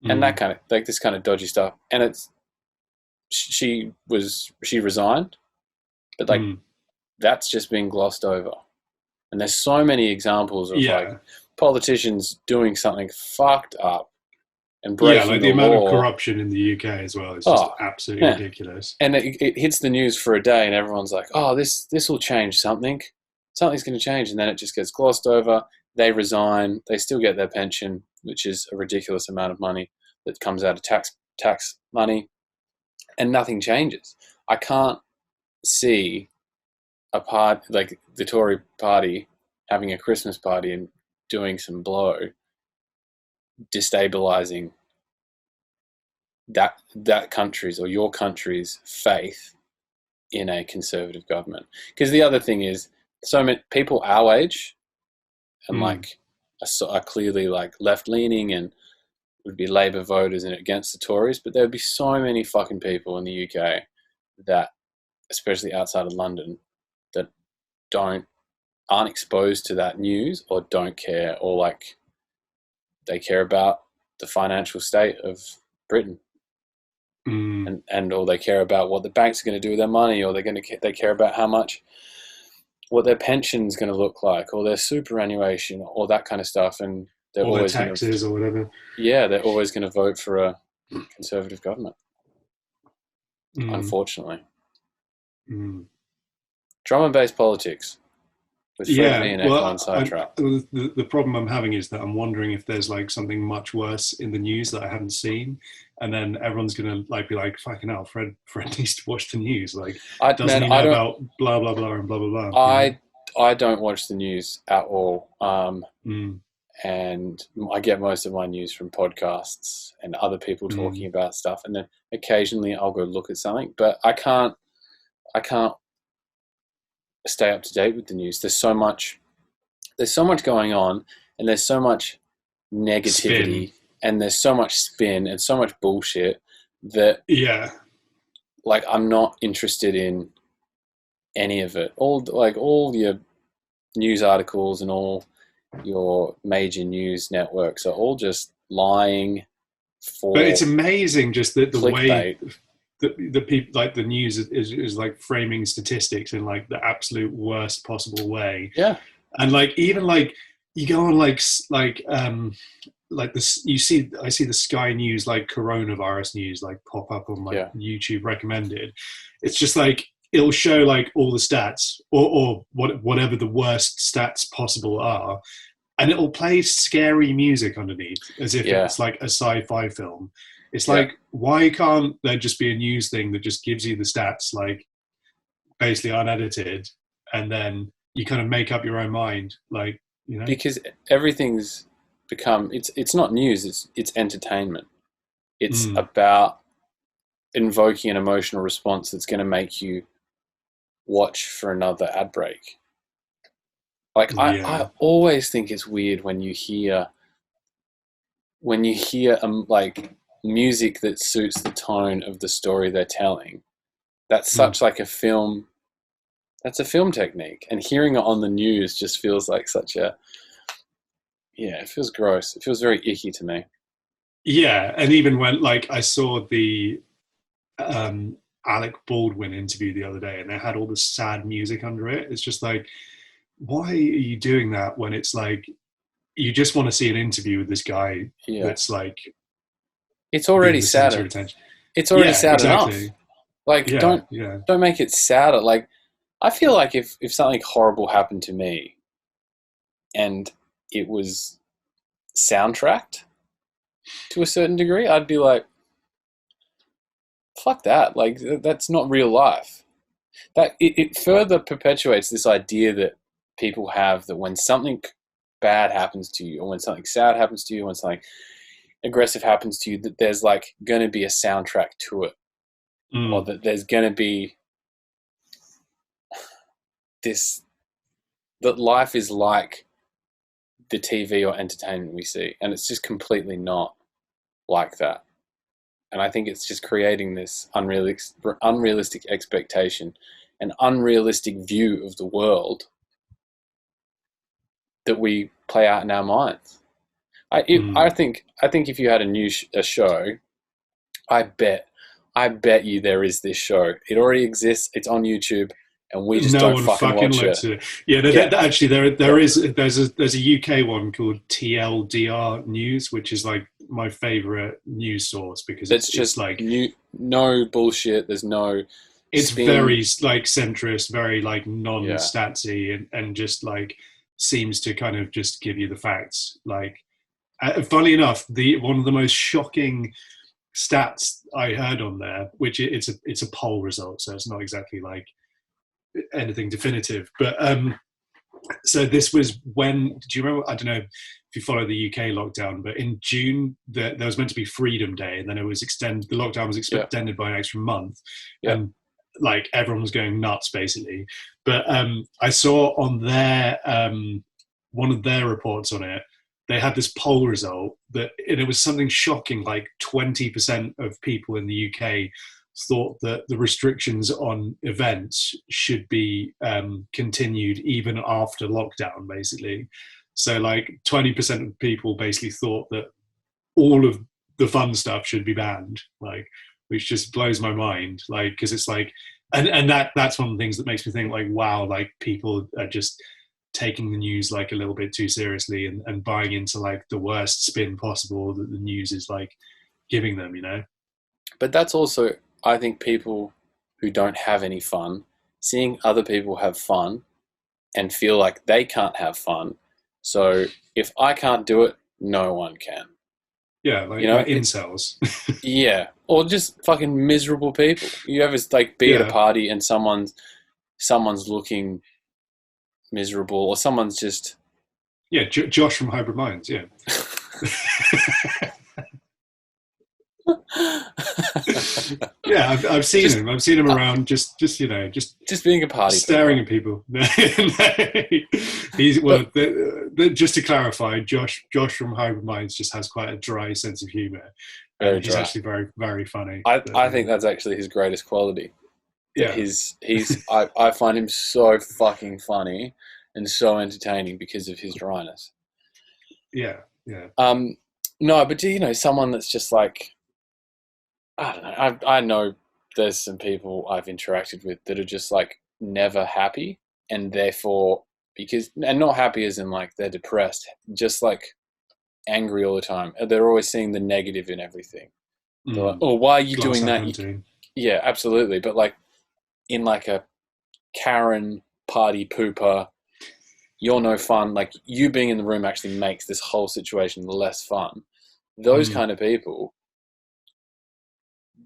and that kind of like this kind of dodgy stuff. And she resigned, but like that's just been glossed over. And there's so many examples of like politicians doing something fucked up and breaking like the amount of corruption in the UK as well is just absolutely ridiculous. And it hits the news for a day, and everyone's like, "Oh, this will change something. Something's going to change," and then it just gets glossed over. They resign. They still get their pension, which is a ridiculous amount of money that comes out of tax money, and nothing changes. I can't see a part like the Tory party having a Christmas party and doing some blow, destabilizing that country's or your country's faith in a conservative government. Because the other thing is, so many people our age and like are clearly like left leaning and would be Labour voters and against the Tories, but there would be so many fucking people in the UK that, especially outside of London, that aren't exposed to that news or don't care, or like they care about the financial state of Britain, and or they care about what the banks are going to do with their money, or they care about what their pension's going to look like, or their superannuation, or that kind of stuff, and they're or always their taxes or whatever. Yeah, they're always going to vote for a conservative government. Unfortunately. Drum and bass politics with Fred V and Ekko on Sidetrack. The problem I'm having is that I'm wondering if there's like something much worse in the news that I haven't seen, and then everyone's gonna like be like, "Fucking hell, Fred needs to watch the news." Like, doesn't he know about blah blah blah and blah blah blah? I don't watch the news at all, and I get most of my news from podcasts and other people talking about stuff, and then occasionally I'll go look at something, but I can't stay up to date with the news. There's so much going on, and there's so much negativity, and there's so much spin and so much bullshit that like I'm not interested in any of it. All your news articles and all your major news networks are all just lying for. But it's amazing just that the clickbait. way the people like the news is like framing statistics in like the absolute worst possible way. Yeah. And like even like you go on like this, I see the Sky News like coronavirus news like pop up on my YouTube recommended. It's just like it'll show like all the stats or whatever the worst stats possible are, and it'll play scary music underneath as if it's like a sci-fi film. It's like, why can't there just be a news thing that just gives you the stats like basically unedited, and then you kind of make up your own mind, like, you know? Because everything's become it's not news, it's entertainment. It's about invoking an emotional response that's going to make you watch for another ad break. Like I always think it's weird when you hear like music that suits the tone of the story they're telling. That's such like a film. That's a film technique, and hearing it on the news just feels like such a. Yeah, it feels gross. It feels very icky to me. Yeah, and even when like I saw the Alec Baldwin interview the other day, and they had all the sad music under it. It's just like, why are you doing that when it's like you just want to see an interview with this guy that's like. It's already sad. It's already sad enough. Like, don't make it sadder. Like, I feel like if something horrible happened to me, and it was soundtracked to a certain degree, I'd be like, fuck that. Like, that's not real life. That it further perpetuates this idea that people have that when something bad happens to you, or when something sad happens to you, when something aggressive happens to you, that there's like going to be a soundtrack to it, or that there's going to be this, that life is like the TV or entertainment we see, and it's just completely not like that. And I think it's just creating this unrealistic expectation, an unrealistic view of the world that we play out in our minds. I think if you had a show, I bet you there is this show. It already exists. It's on YouTube, and we just don't fucking watch it. Yeah, actually, there's a UK one called TLDR News, which is like my favorite news source because it's just like no bullshit. There's no. It's spin. Very like centrist, very like non-statsy, and just like seems to kind of just give you the facts. Like, funnily enough, one of the most shocking stats I heard on there, which it's a poll result, so it's not exactly like anything definitive, but so this was when, do you remember, I don't know if you follow the UK lockdown, but in June there was meant to be Freedom Day, and then it was the lockdown was extended by an extra month, and like everyone was going nuts basically. But I saw on their one of their reports on it, they had this poll result and it was something shocking, like 20% of people in the UK thought that the restrictions on events should be continued even after lockdown, basically. So like 20% of people basically thought that all of the fun stuff should be banned, like, which just blows my mind, like, because it's like, and that's one of the things that makes me think, like, wow, like people are just taking the news like a little bit too seriously and buying into like the worst spin possible that the news is like giving them, you know. But that's also, I think, people who don't have any fun, seeing other people have fun and feel like they can't have fun. So if I can't do it, no one can. Yeah, like, you know, like incels. Yeah, or just fucking miserable people. You ever like be at a party and someone's looking miserable, or someone's just Josh from Hybrid Minds. Yeah. Yeah, I've seen him. I've seen him around, just you know, just being a party, staring at people. He's just to clarify, Josh from Hybrid Minds just has quite a dry sense of humour. He's actually very, very funny. I think that's actually his greatest quality. Yeah, I find him so fucking funny and so entertaining because of his dryness. Yeah. No, but you know, someone that's just like, I don't know. I know there's some people I've interacted with that are just like never happy, and therefore and not happy as in like they're depressed, just like angry all the time. They're always seeing the negative in everything. They're like, oh, why are you doing that? Yeah, absolutely. But like in like a Karen party pooper, you're no fun. Like you being in the room actually makes this whole situation less fun. Those kind of people.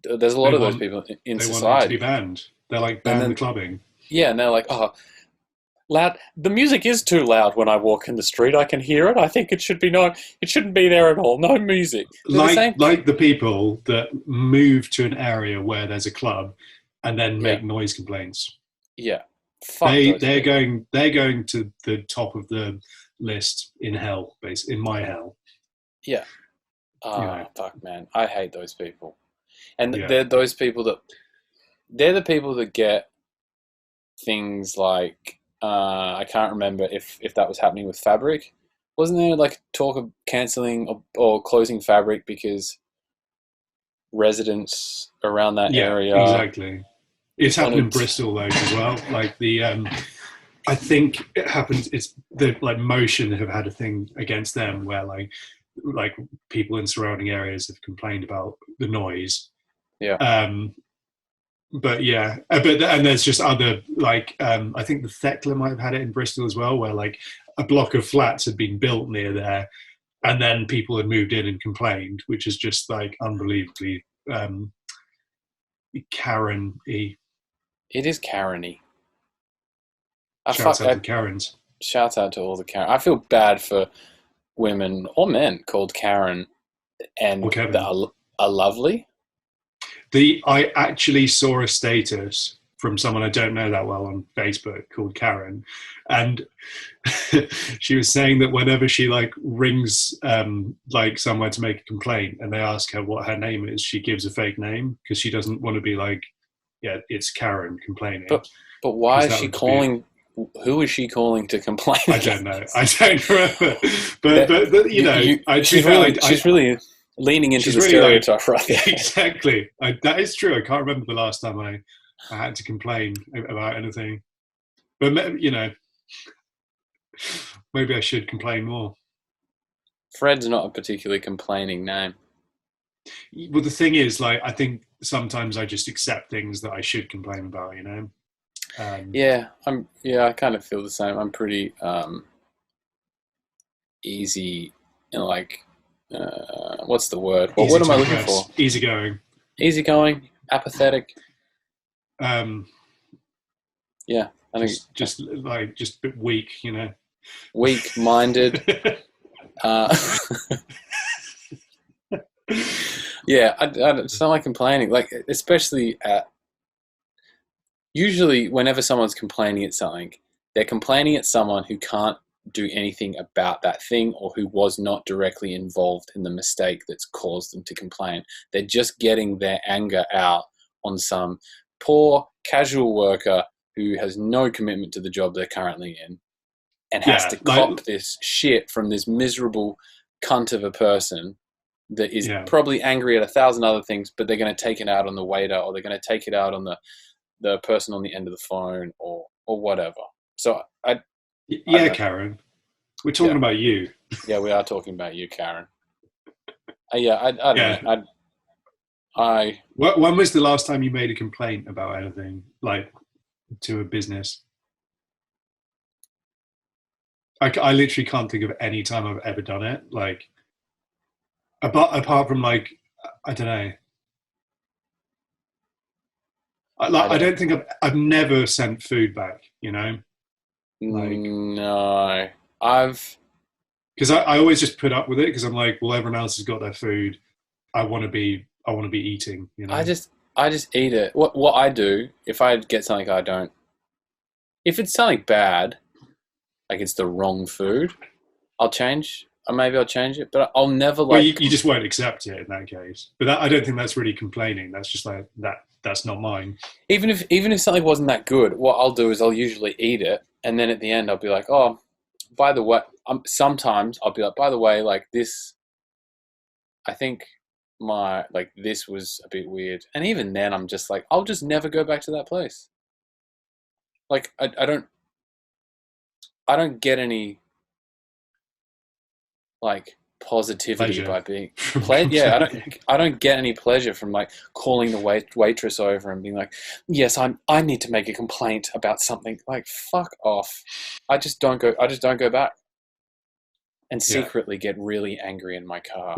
There's a lot of those people in society. They want it to be banned. They're like, ban the clubbing. Yeah, and they're like, oh, loud. The music is too loud when I walk in the street. I can hear it. I think it should be it shouldn't be there at all. No music. Like the people that move to an area where there's a club and then make noise complaints. Yeah. They're going to the top of the list in hell, basically, in my hell. Yeah. Fuck, man. I hate those people. And they're those people they're the people that get things like, I can't remember if that was happening with Fabric. Wasn't there like talk of cancelling or closing Fabric because residents around that area? Exactly. It's happened in Bristol though as well. Like I think it happens. It's the like Motion have had a thing against them where like people in surrounding areas have complained about the noise. Yeah. And there's just other like I think the Thekla might have had it in Bristol as well, where like a block of flats had been built near there, and then people had moved in and complained, which is just like unbelievably Karen E. It is Karen-y. Shouts out to Karens. Shouts out to all the Karen. I feel bad for women or men called Karen and that are lovely. I actually saw a status from someone I don't know that well on Facebook called Karen, and she was saying that whenever she like rings like somewhere to make a complaint and they ask her what her name is, she gives a fake name because she doesn't want to be like, yeah, it's Karen complaining. But why is she calling? Who is she calling to complain? I don't know. I don't remember. But you know, she's really leaning into the stereotype, right? Exactly. That is true. I can't remember the last time I had to complain about anything. But you know, maybe I should complain more. Fred's not a particularly complaining name. Well, the thing is, like, I think sometimes I just accept things that I should complain about. You know. I kind of feel the same. I'm pretty easy and like what's the word? What am I looking for? Easygoing. Easygoing, apathetic. Yeah, I think just a bit weak, you know. Weak-minded. Yeah, it's not like complaining. Like, especially usually whenever someone's complaining at something, they're complaining at someone who can't do anything about that thing or who was not directly involved in the mistake that's caused them to complain. They're just getting their anger out on some poor casual worker who has no commitment to the job they're currently in and has to cop this shit from this miserable cunt of a person that is probably angry at 1,000 other things, but they're going to take it out on the waiter, or they're going to take it out on the person on the end of the phone, or whatever. So Karen, we're talking about you. Yeah, we are talking about you, Karen. I don't know. When was the last time you made a complaint about anything, like to a business? I literally can't think of any time I've ever done it. Like, apart from like, I don't know. I don't think I've never sent food back. You know. Like, no, because I always just put up with it because I'm like, well, everyone else has got their food. I want to be eating. You know. I just eat it. What I do if I get something I don't. If it's something bad, like it's the wrong food, I'll change. Or maybe I'll change it, but I'll never like. Well, you just won't accept it in that case. But I don't think that's really complaining. That's just like that. That's not mine. Even if something wasn't that good, what I'll do is I'll usually eat it, and then at the end I'll be like, oh, by the way, sometimes I'll be like, by the way, like this, I think this was a bit weird, and even then I'm just like, I'll just never go back to that place. Like I don't get any like positivity pleasure. By being I don't get any pleasure from like calling the waitress over and being like, yes, I need to make a complaint about something. Like, fuck off. I just don't go back and secretly get really angry in my car.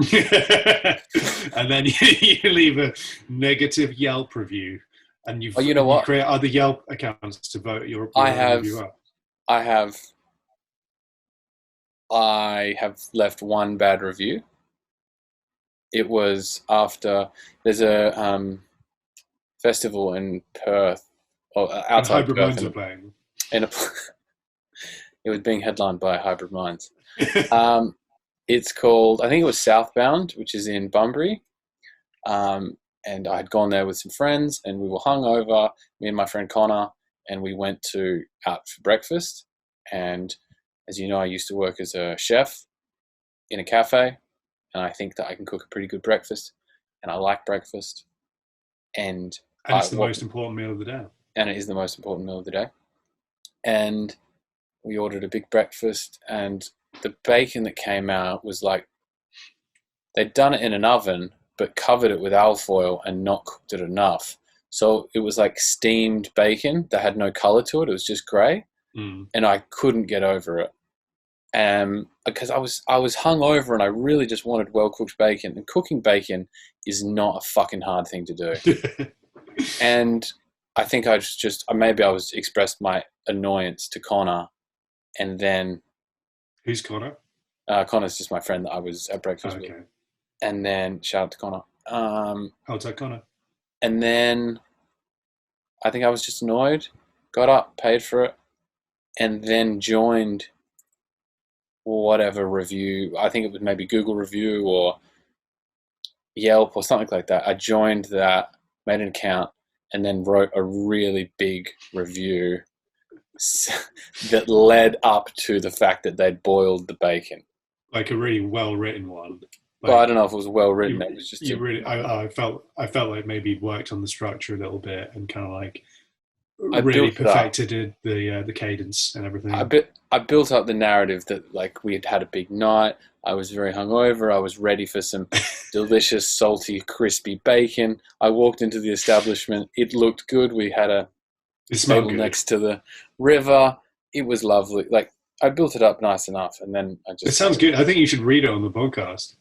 And then you leave a negative Yelp review and you create other Yelp accounts to vote your review up. I have left one bad review. It was after there's a festival in Perth, or outside Hybrid Perth. Minds are playing. It was being headlined by Hybrid Minds. It's called, I think it was Southbound, which is in Bunbury. And I had gone there with some friends, and we were hungover, me and my friend Connor, and we went out for breakfast. And as you know, I used to work as a chef in a cafe, and I think that I can cook a pretty good breakfast, and I like breakfast. And it's the most important meal of the day. And it is the most important meal of the day. And we ordered a big breakfast, and the bacon that came out was like, they'd done it in an oven, but covered it with alfoil and not cooked it enough. So it was like steamed bacon that had no color to it. It was just gray. And I couldn't get over it. Because I was hungover and I really just wanted well-cooked bacon. And cooking bacon is not a fucking hard thing to do. And I think I just maybe I was expressed my annoyance to Connor, and then Who's Connor? Connor's just my friend that I was at breakfast with, and then shout out to Connor. How's that, Connor? And then I think I was just annoyed, got up, paid for it, and then joined whatever review. I think it was maybe Google review or Yelp or something like that. I joined that, made an account, and then wrote a really big review that led up to the fact that they'd boiled the bacon. Like a really well-written one. Like, well, I don't know if it was well written. It was just I felt like maybe worked on the structure a little bit and kind of like really perfected the cadence and everything. I built up the narrative that like we had had a big night. I was very hungover. I was ready for some delicious, salty, crispy bacon. I walked into the establishment. It looked good. We had a table next to the river. It was lovely. Like I built it up nice enough, and then I just. It sounds good. I think you should read it on the podcast.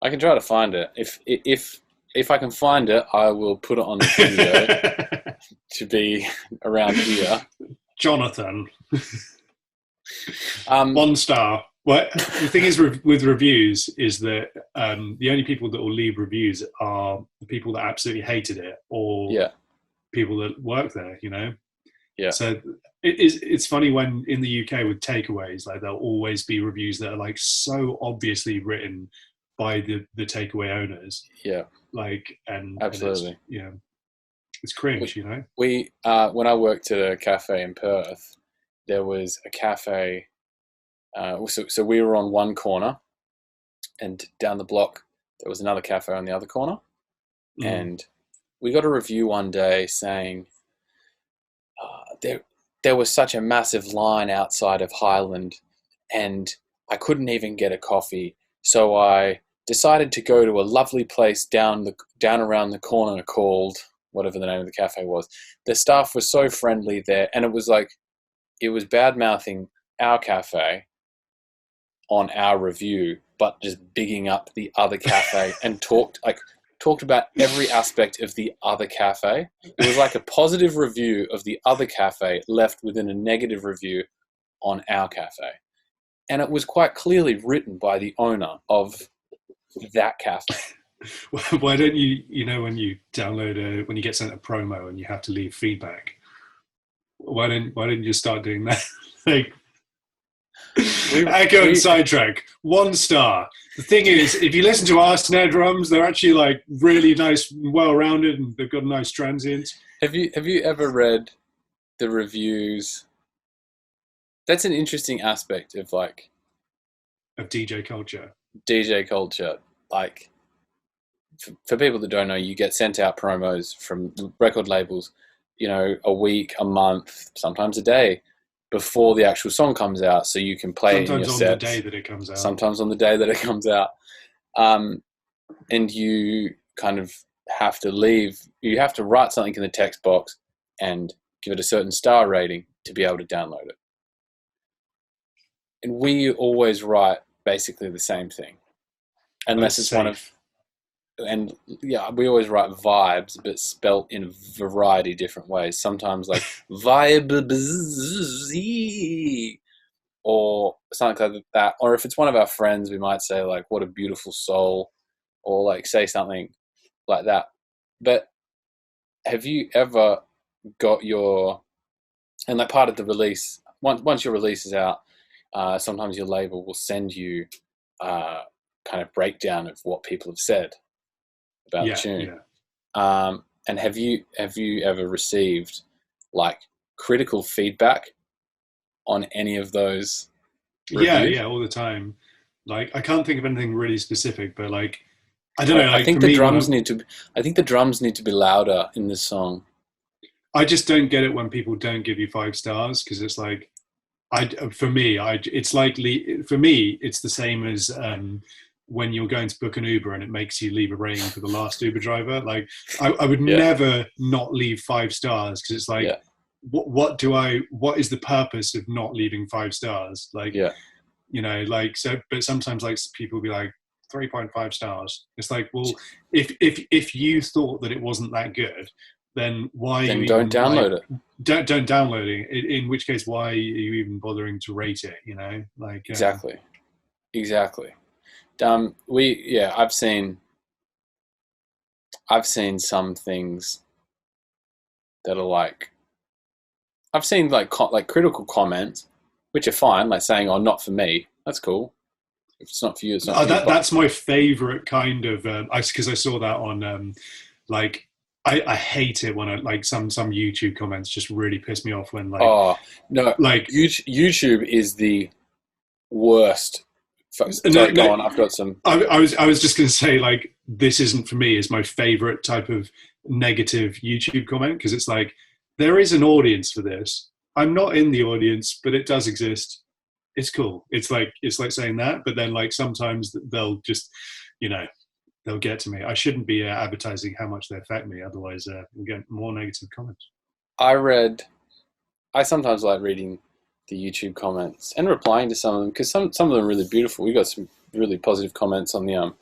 I can try to find it. If I can find it, I will put it on the video to be around here. Jonathan. 1 star. Well, the thing is with reviews is that the only people that will leave reviews are the people that absolutely hated it or people that work there, you know? Yeah. So it's funny when in the UK with takeaways, like there'll always be reviews that are like so obviously written by the takeaway owners. Yeah. Like, and absolutely. And it's cringe, you know? We, when I worked at a cafe in Perth, there was a cafe. So we were on one corner, and down the block there was another cafe on the other corner. And we got a review one day saying there was such a massive line outside of Highland, and I couldn't even get a coffee. So I decided to go to a lovely place down around the corner called whatever the name of the cafe was. The staff was so friendly there, and it was bad mouthing our cafe on our review, but just bigging up the other cafe and talked about every aspect of the other cafe. It was like a positive review of the other cafe left within a negative review on our cafe. And it was quite clearly written by the owner of that cafe. Why don't you know, when you download when you get sent a promo and you have to leave feedback, why didn't you start doing that? Like, Ekko and Sidetrack, 1 star. The thing is, if you listen to our snare drums, they're actually like really nice, well-rounded, and they've got nice transients. Have you ever read the reviews? That's an interesting aspect of DJ culture. DJ culture, like for people that don't know, you get sent out promos from record labels, you know, a week, a month, sometimes a day before the actual song comes out, so you can play it in your sets. Sometimes on the day that it comes out. Sometimes on the day that it comes out. And you kind of have to you have to write something in the text box and give it a certain star rating to be able to download it. And we always write basically the same thing. Unless it's one of... And yeah, we always write vibes, but spelt in a variety of different ways. Sometimes like vibe or something like that. Or if it's one of our friends, we might say like, what a beautiful soul, or like say something like that. But have you ever got and like part of the release, once your release is out, sometimes your label will send you kind of breakdown of what people have said about the tune. And have you ever received like critical feedback on any of those reviews? Yeah, all the time. Like, I can't think of anything really specific, but like, I don't know. Like, I think the drums need to be louder in this song. I just don't get it when people don't give you 5 stars, because it's like, for me, it's the same as when you're going to book an Uber and it makes you leave a rating for the last Uber driver. Like, I would never not leave 5 stars, because it's like, what is the purpose of not leaving 5 stars? Like, you know, like, so, but sometimes like people will be like 3.5 stars. It's like, well, if you thought that it wasn't that good, then why? Then don't download it. Don't download it. In which case, why are you even bothering to rate it? You know, like Exactly. I've seen some things that are like, I've seen like critical comments, which are fine, like saying, "Oh, not for me." That's cool. If it's not for you, it's not for you. That's my favorite kind of, because I saw that on, like, I hate it when some YouTube comments just really piss me off when, like, oh no, like YouTube is the worst. No, go on. I've got some. I was just going to say, like, this isn't for me is my favorite type of negative YouTube comment, because it's like, there is an audience for this. I'm not in the audience, but it does exist. It's cool. It's like saying that, but then like sometimes they'll just, you know, they'll get to me. I shouldn't be advertising how much they affect me, otherwise we'll get more negative comments. I sometimes like reading the YouTube comments and replying to some of them, because some of them are really beautiful. We got some really positive comments on the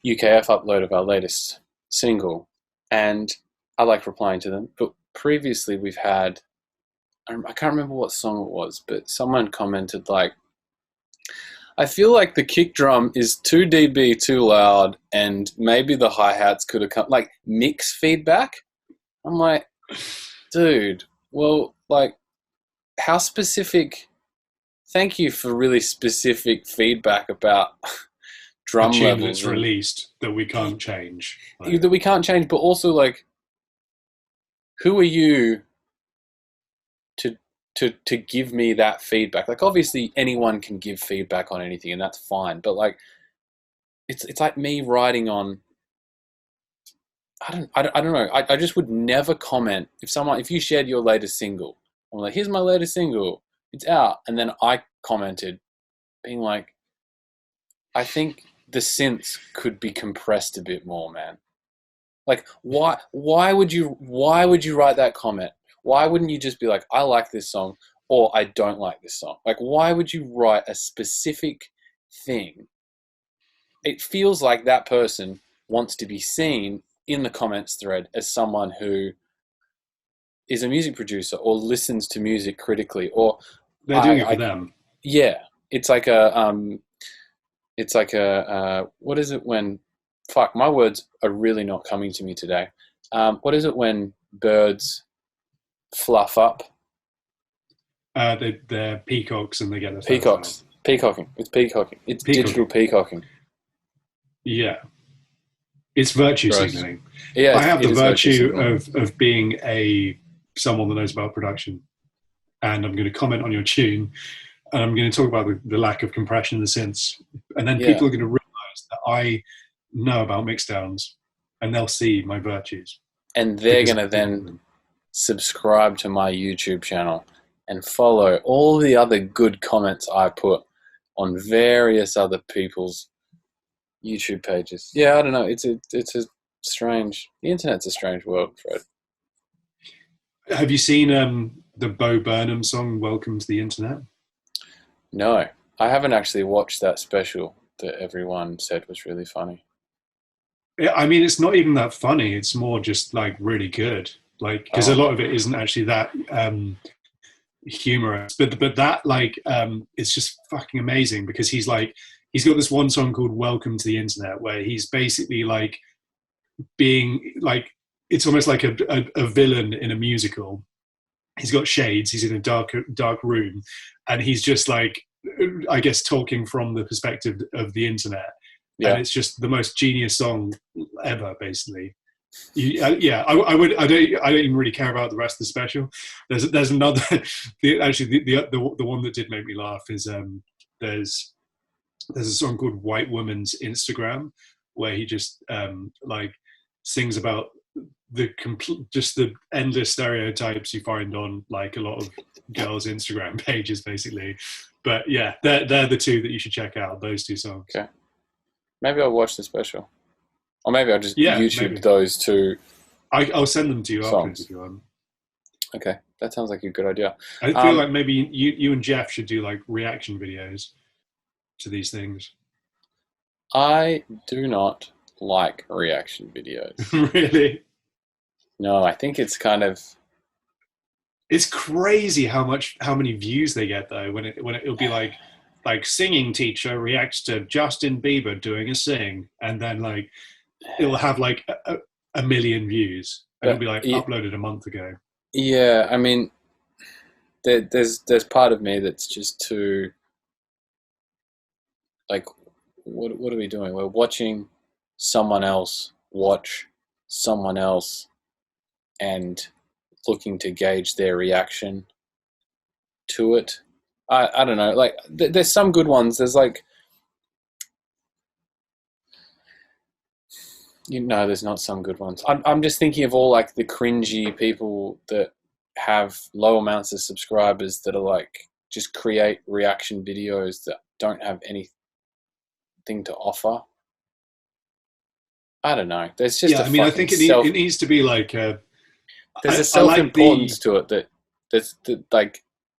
UKF upload of our latest single, and I like replying to them. But previously we've had, I can't remember what song it was, but someone commented like, I feel like the kick drum is 2 dB too loud, and maybe the hi-hats could have come, like, mix feedback. I'm like, dude, well, like, how specific? Thank you for really specific feedback about drum a tune levels that's released that we can't change. Like, that we can't change, but also, like, who are you to give me that feedback? Like, obviously anyone can give feedback on anything, and that's fine, but like, it's like me writing on, I don't know. I just would never comment if you shared your latest single. I'm like, here's my latest single, it's out, and then I commented being like, I think the synths could be compressed a bit more, man. Like, why would you write that comment? Why wouldn't you just be like, I like this song, or I don't like this song? Like, why would you write a specific thing? It feels like that person wants to be seen in the comments thread as someone who is a music producer or listens to music critically, or they're doing it for them. Yeah, it's like a what is it when? Fuck, my words are really not coming to me today. What is it when birds fluff up? They're peacocks and they get the peacocks. Peacocking. It's peacocking. It's digital peacocking. Yeah. It's virtue signaling. Yeah, I have the virtue of being someone that knows about production, and I'm going to comment on your tune, and I'm going to talk about the lack of compression in the synths, and then people are going to realize that I know about mixdowns, and they'll see my virtues. And they're going to then subscribe to my YouTube channel and follow all the other good comments I put on various other people's YouTube pages. Yeah, I don't know. It's a strange. The internet's a strange world, Fred. Have you seen the Bo Burnham song "Welcome to the Internet"? No, I haven't actually watched that special that everyone said was really funny. I mean, it's not even that funny. It's more just like really good. Like, because a lot of it isn't actually that humorous, but that like it's just fucking amazing, because he's got this one song called "Welcome to the Internet" where he's basically like being like, it's almost like a villain in a musical. He's got shades. He's in a dark room, and he's just like, I guess, talking from the perspective of the internet. Yeah. And it's just the most genius song ever, basically. I don't even really care about the rest of the special. There's another. The one that did make me laugh is there's a song called "White Woman's Instagram" where he just like sings about just the endless stereotypes you find on like a lot of girls' Instagram pages, basically. But yeah, they're the two that you should check out. Those two songs. Okay. Maybe I'll watch the special. Or maybe I'll just YouTube those two. I'll send them to you songs. Afterwards if you want. Okay, that sounds like a good idea. I feel like maybe you and Jeff should do like reaction videos to these things. I do not like reaction videos. Really? No, I think it's kind of... It's crazy how many views they get though when it'll be like singing teacher reacts to Justin Bieber doing a sing, and then like it'll have like a million views, and it'll be like uploaded a month ago. Yeah, I mean, there's part of me that's just too, like, what are we doing? We're watching someone else watch someone else and looking to gauge their reaction to it. I don't know. Like, there's some good ones. There's like, there's not some good ones. I'm just thinking of all like the cringy people that have low amounts of subscribers that are like just create reaction videos that don't have anything to offer. I don't know. There's just I think it needs to be like there's a self-importance to it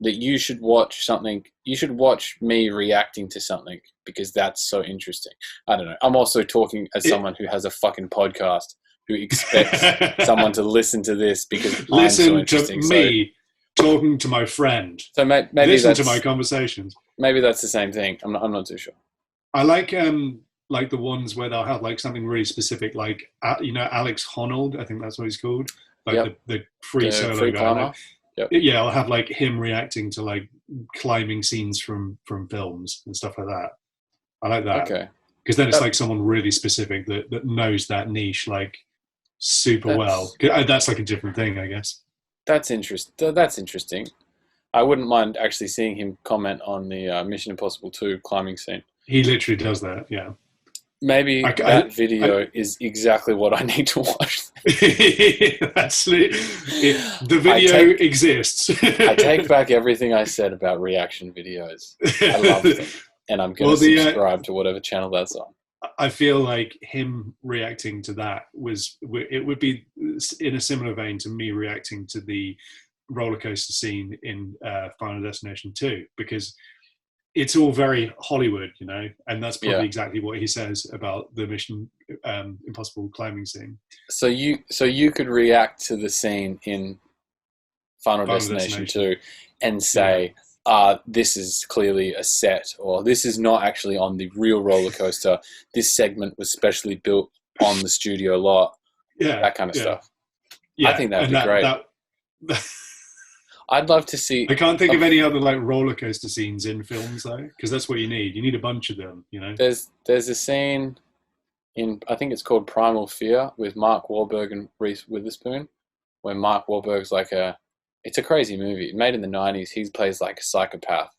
that you should watch something. You should watch me reacting to something because that's so interesting. I don't know. I'm also talking as someone who has a fucking podcast who expects someone to listen to this because I'm so interesting. Listen to me talking to my friend. So maybe listen to my conversations. Maybe that's the same thing. I'm not too sure. I like the ones where they'll have like something really specific, like Alex Honnold, I think that's what he's called, like the free solo guy. Yep. Yeah, I'll have like him reacting to like climbing scenes from films and stuff like that. I like that. Okay. Because then it's like someone really specific that knows that niche like super well. That's like a different thing, I guess. That's interesting. I wouldn't mind actually seeing him comment on the Mission Impossible 2 climbing scene. He literally does that, yeah. Maybe that video is exactly what I need to watch. That's the video exists. I take back everything I said about reaction videos. I love them. And I'm going to subscribe to whatever channel that's on. I feel like him reacting to that it would be in a similar vein to me reacting to the roller coaster scene in Final Destination 2, because it's all very Hollywood, and that's probably exactly what he says about the Mission Impossible climbing scene. So you could react to the scene in Final Destination 2 and say, this is clearly a set, or this is not actually on the real roller coaster. This segment was specially built on the studio lot. Yeah, that kind of stuff. Yeah, I think that'd be great. I'd love to see. I can't think of any other like roller coaster scenes in films though, because that's what you need. You need a bunch of them, There's a scene in, I think it's called Primal Fear, with Mark Wahlberg and Reese Witherspoon, where Mark Wahlberg's like it's a crazy movie made in the 90s. He plays like a psychopath,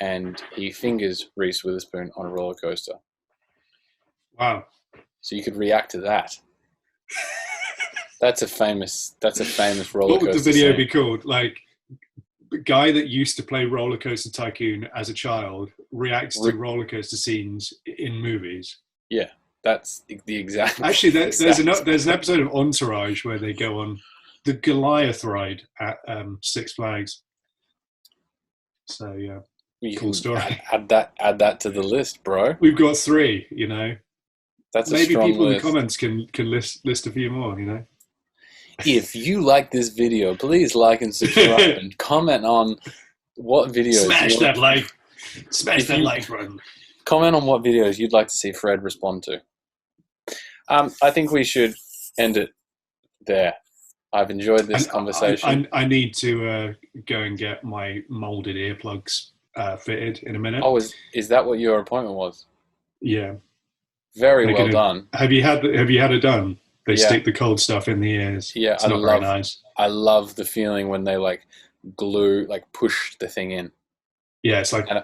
and he fingers Reese Witherspoon on a roller coaster. Wow! So you could react to that. That's a famous roller coaster. What would the video scene be called? Like, the guy that used to play Roller Coaster Tycoon as a child reacts to roller coaster scenes in movies. Yeah, that's the exact. Actually, there's an episode of Entourage where they go on the Goliath ride at Six Flags. So yeah, cool story. Add that to the list, bro. We've got 3. That's maybe a strong people list. in the comments can list a few more. If you like this video, please like and subscribe and comment on what videos. Smash that like button. Comment on what videos you'd like to see Fred respond to. I think we should end it there. I've enjoyed this conversation. I need to go and get my molded earplugs fitted in a minute. Oh, is that what your appointment was? Yeah. Very well done. Have you had it done? They stick the cold stuff in the ears. Yeah, it's not very nice. I love the feeling when they push the thing in. Yeah, it's like, and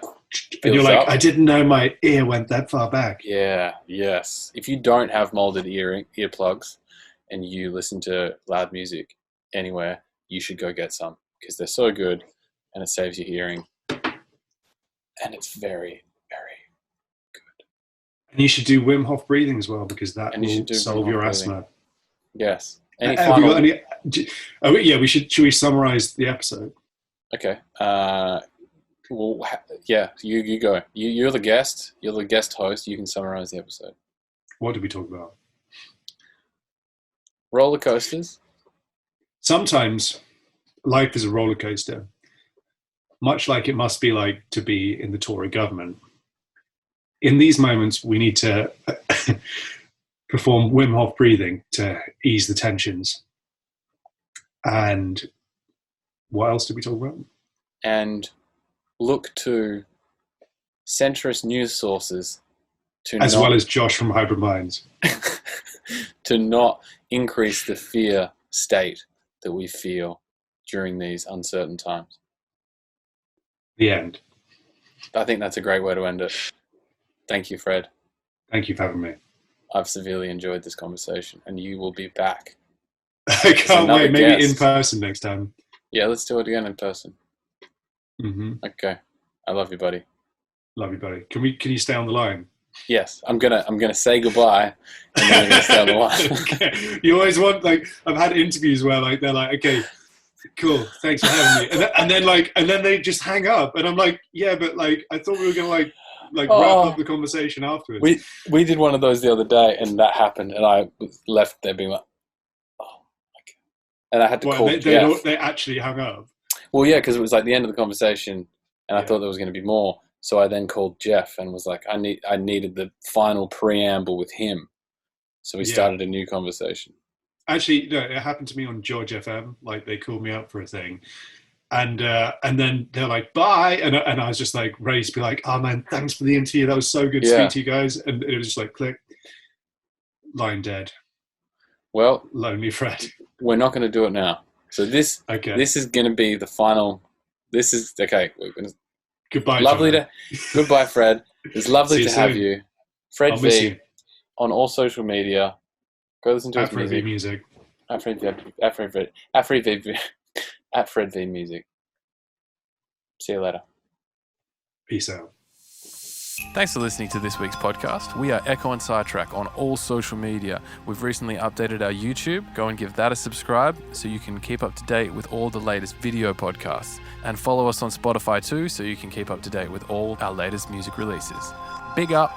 you're like, I didn't know my ear went that far back. Yeah, yes. If you don't have molded earplugs and you listen to loud music anywhere, you should go get some, because they're so good and it saves your hearing. And it's very, very good. And you should do Wim Hof breathing as well, because that will solve your asthma. Yes. Should we summarize the episode? Okay. Well, yeah, you go. You're the guest. You're the guest host. You can summarize the episode. What did we talk about? Roller coasters. sometimes life is a roller coaster, much like it must be like to be in the Tory government. In these moments, we need to perform Wim Hof breathing to ease the tensions. And what else did we talk about? And look to centrist news sources to as well as Josh from Hybrid Minds to not increase the fear state that we feel during these uncertain times. The end. I think that's a great way to end it. Thank you, Fred. Thank you for having me. I've severely enjoyed this conversation, and you will be back. I can't wait. Maybe guest. in person next time. Yeah, let's do it again in person. Mm-hmm. Okay. I love you, buddy. Love you, buddy. Can you stay on the line? Yes, I'm gonna say goodbye, and then I'm gonna stay on the line. Okay. You always want, like, I've had interviews where like they're like, okay, cool, thanks for having me, and then they just hang up, and I'm like, yeah, but like I thought we were gonna like wrap up the conversation afterwards. We did one of those the other day, and that happened, and I was left there being like, oh my God. And I had to call Jeff. They actually hung up. Well, yeah, because it was like the end of the conversation, and I thought there was going to be more. So I then called Jeff and was like, I needed the final preamble with him. So we started a new conversation. Actually, no, it happened to me on George FM. Like, they called me up for a thing, and then they're like, bye, and I was just like ready to be like, oh man, thanks for the interview. That was so good to speak to you guys. And it was just like, click, line dead. Well, lonely Fred. We're not going to do it now. So this is going to be the final. This is okay. We're going to. Goodbye. Goodbye, Fred. It's lovely to have you. Fred V on all social media. Go listen to his music. At Fred V Music. See you later. Peace out. Thanks for listening to this week's podcast. We are Ekko and Sidetrack on all social media. We've recently updated our YouTube. Go and give that a subscribe so you can keep up to date with all the latest video podcasts. And follow us on Spotify too so you can keep up to date with all our latest music releases. Big up.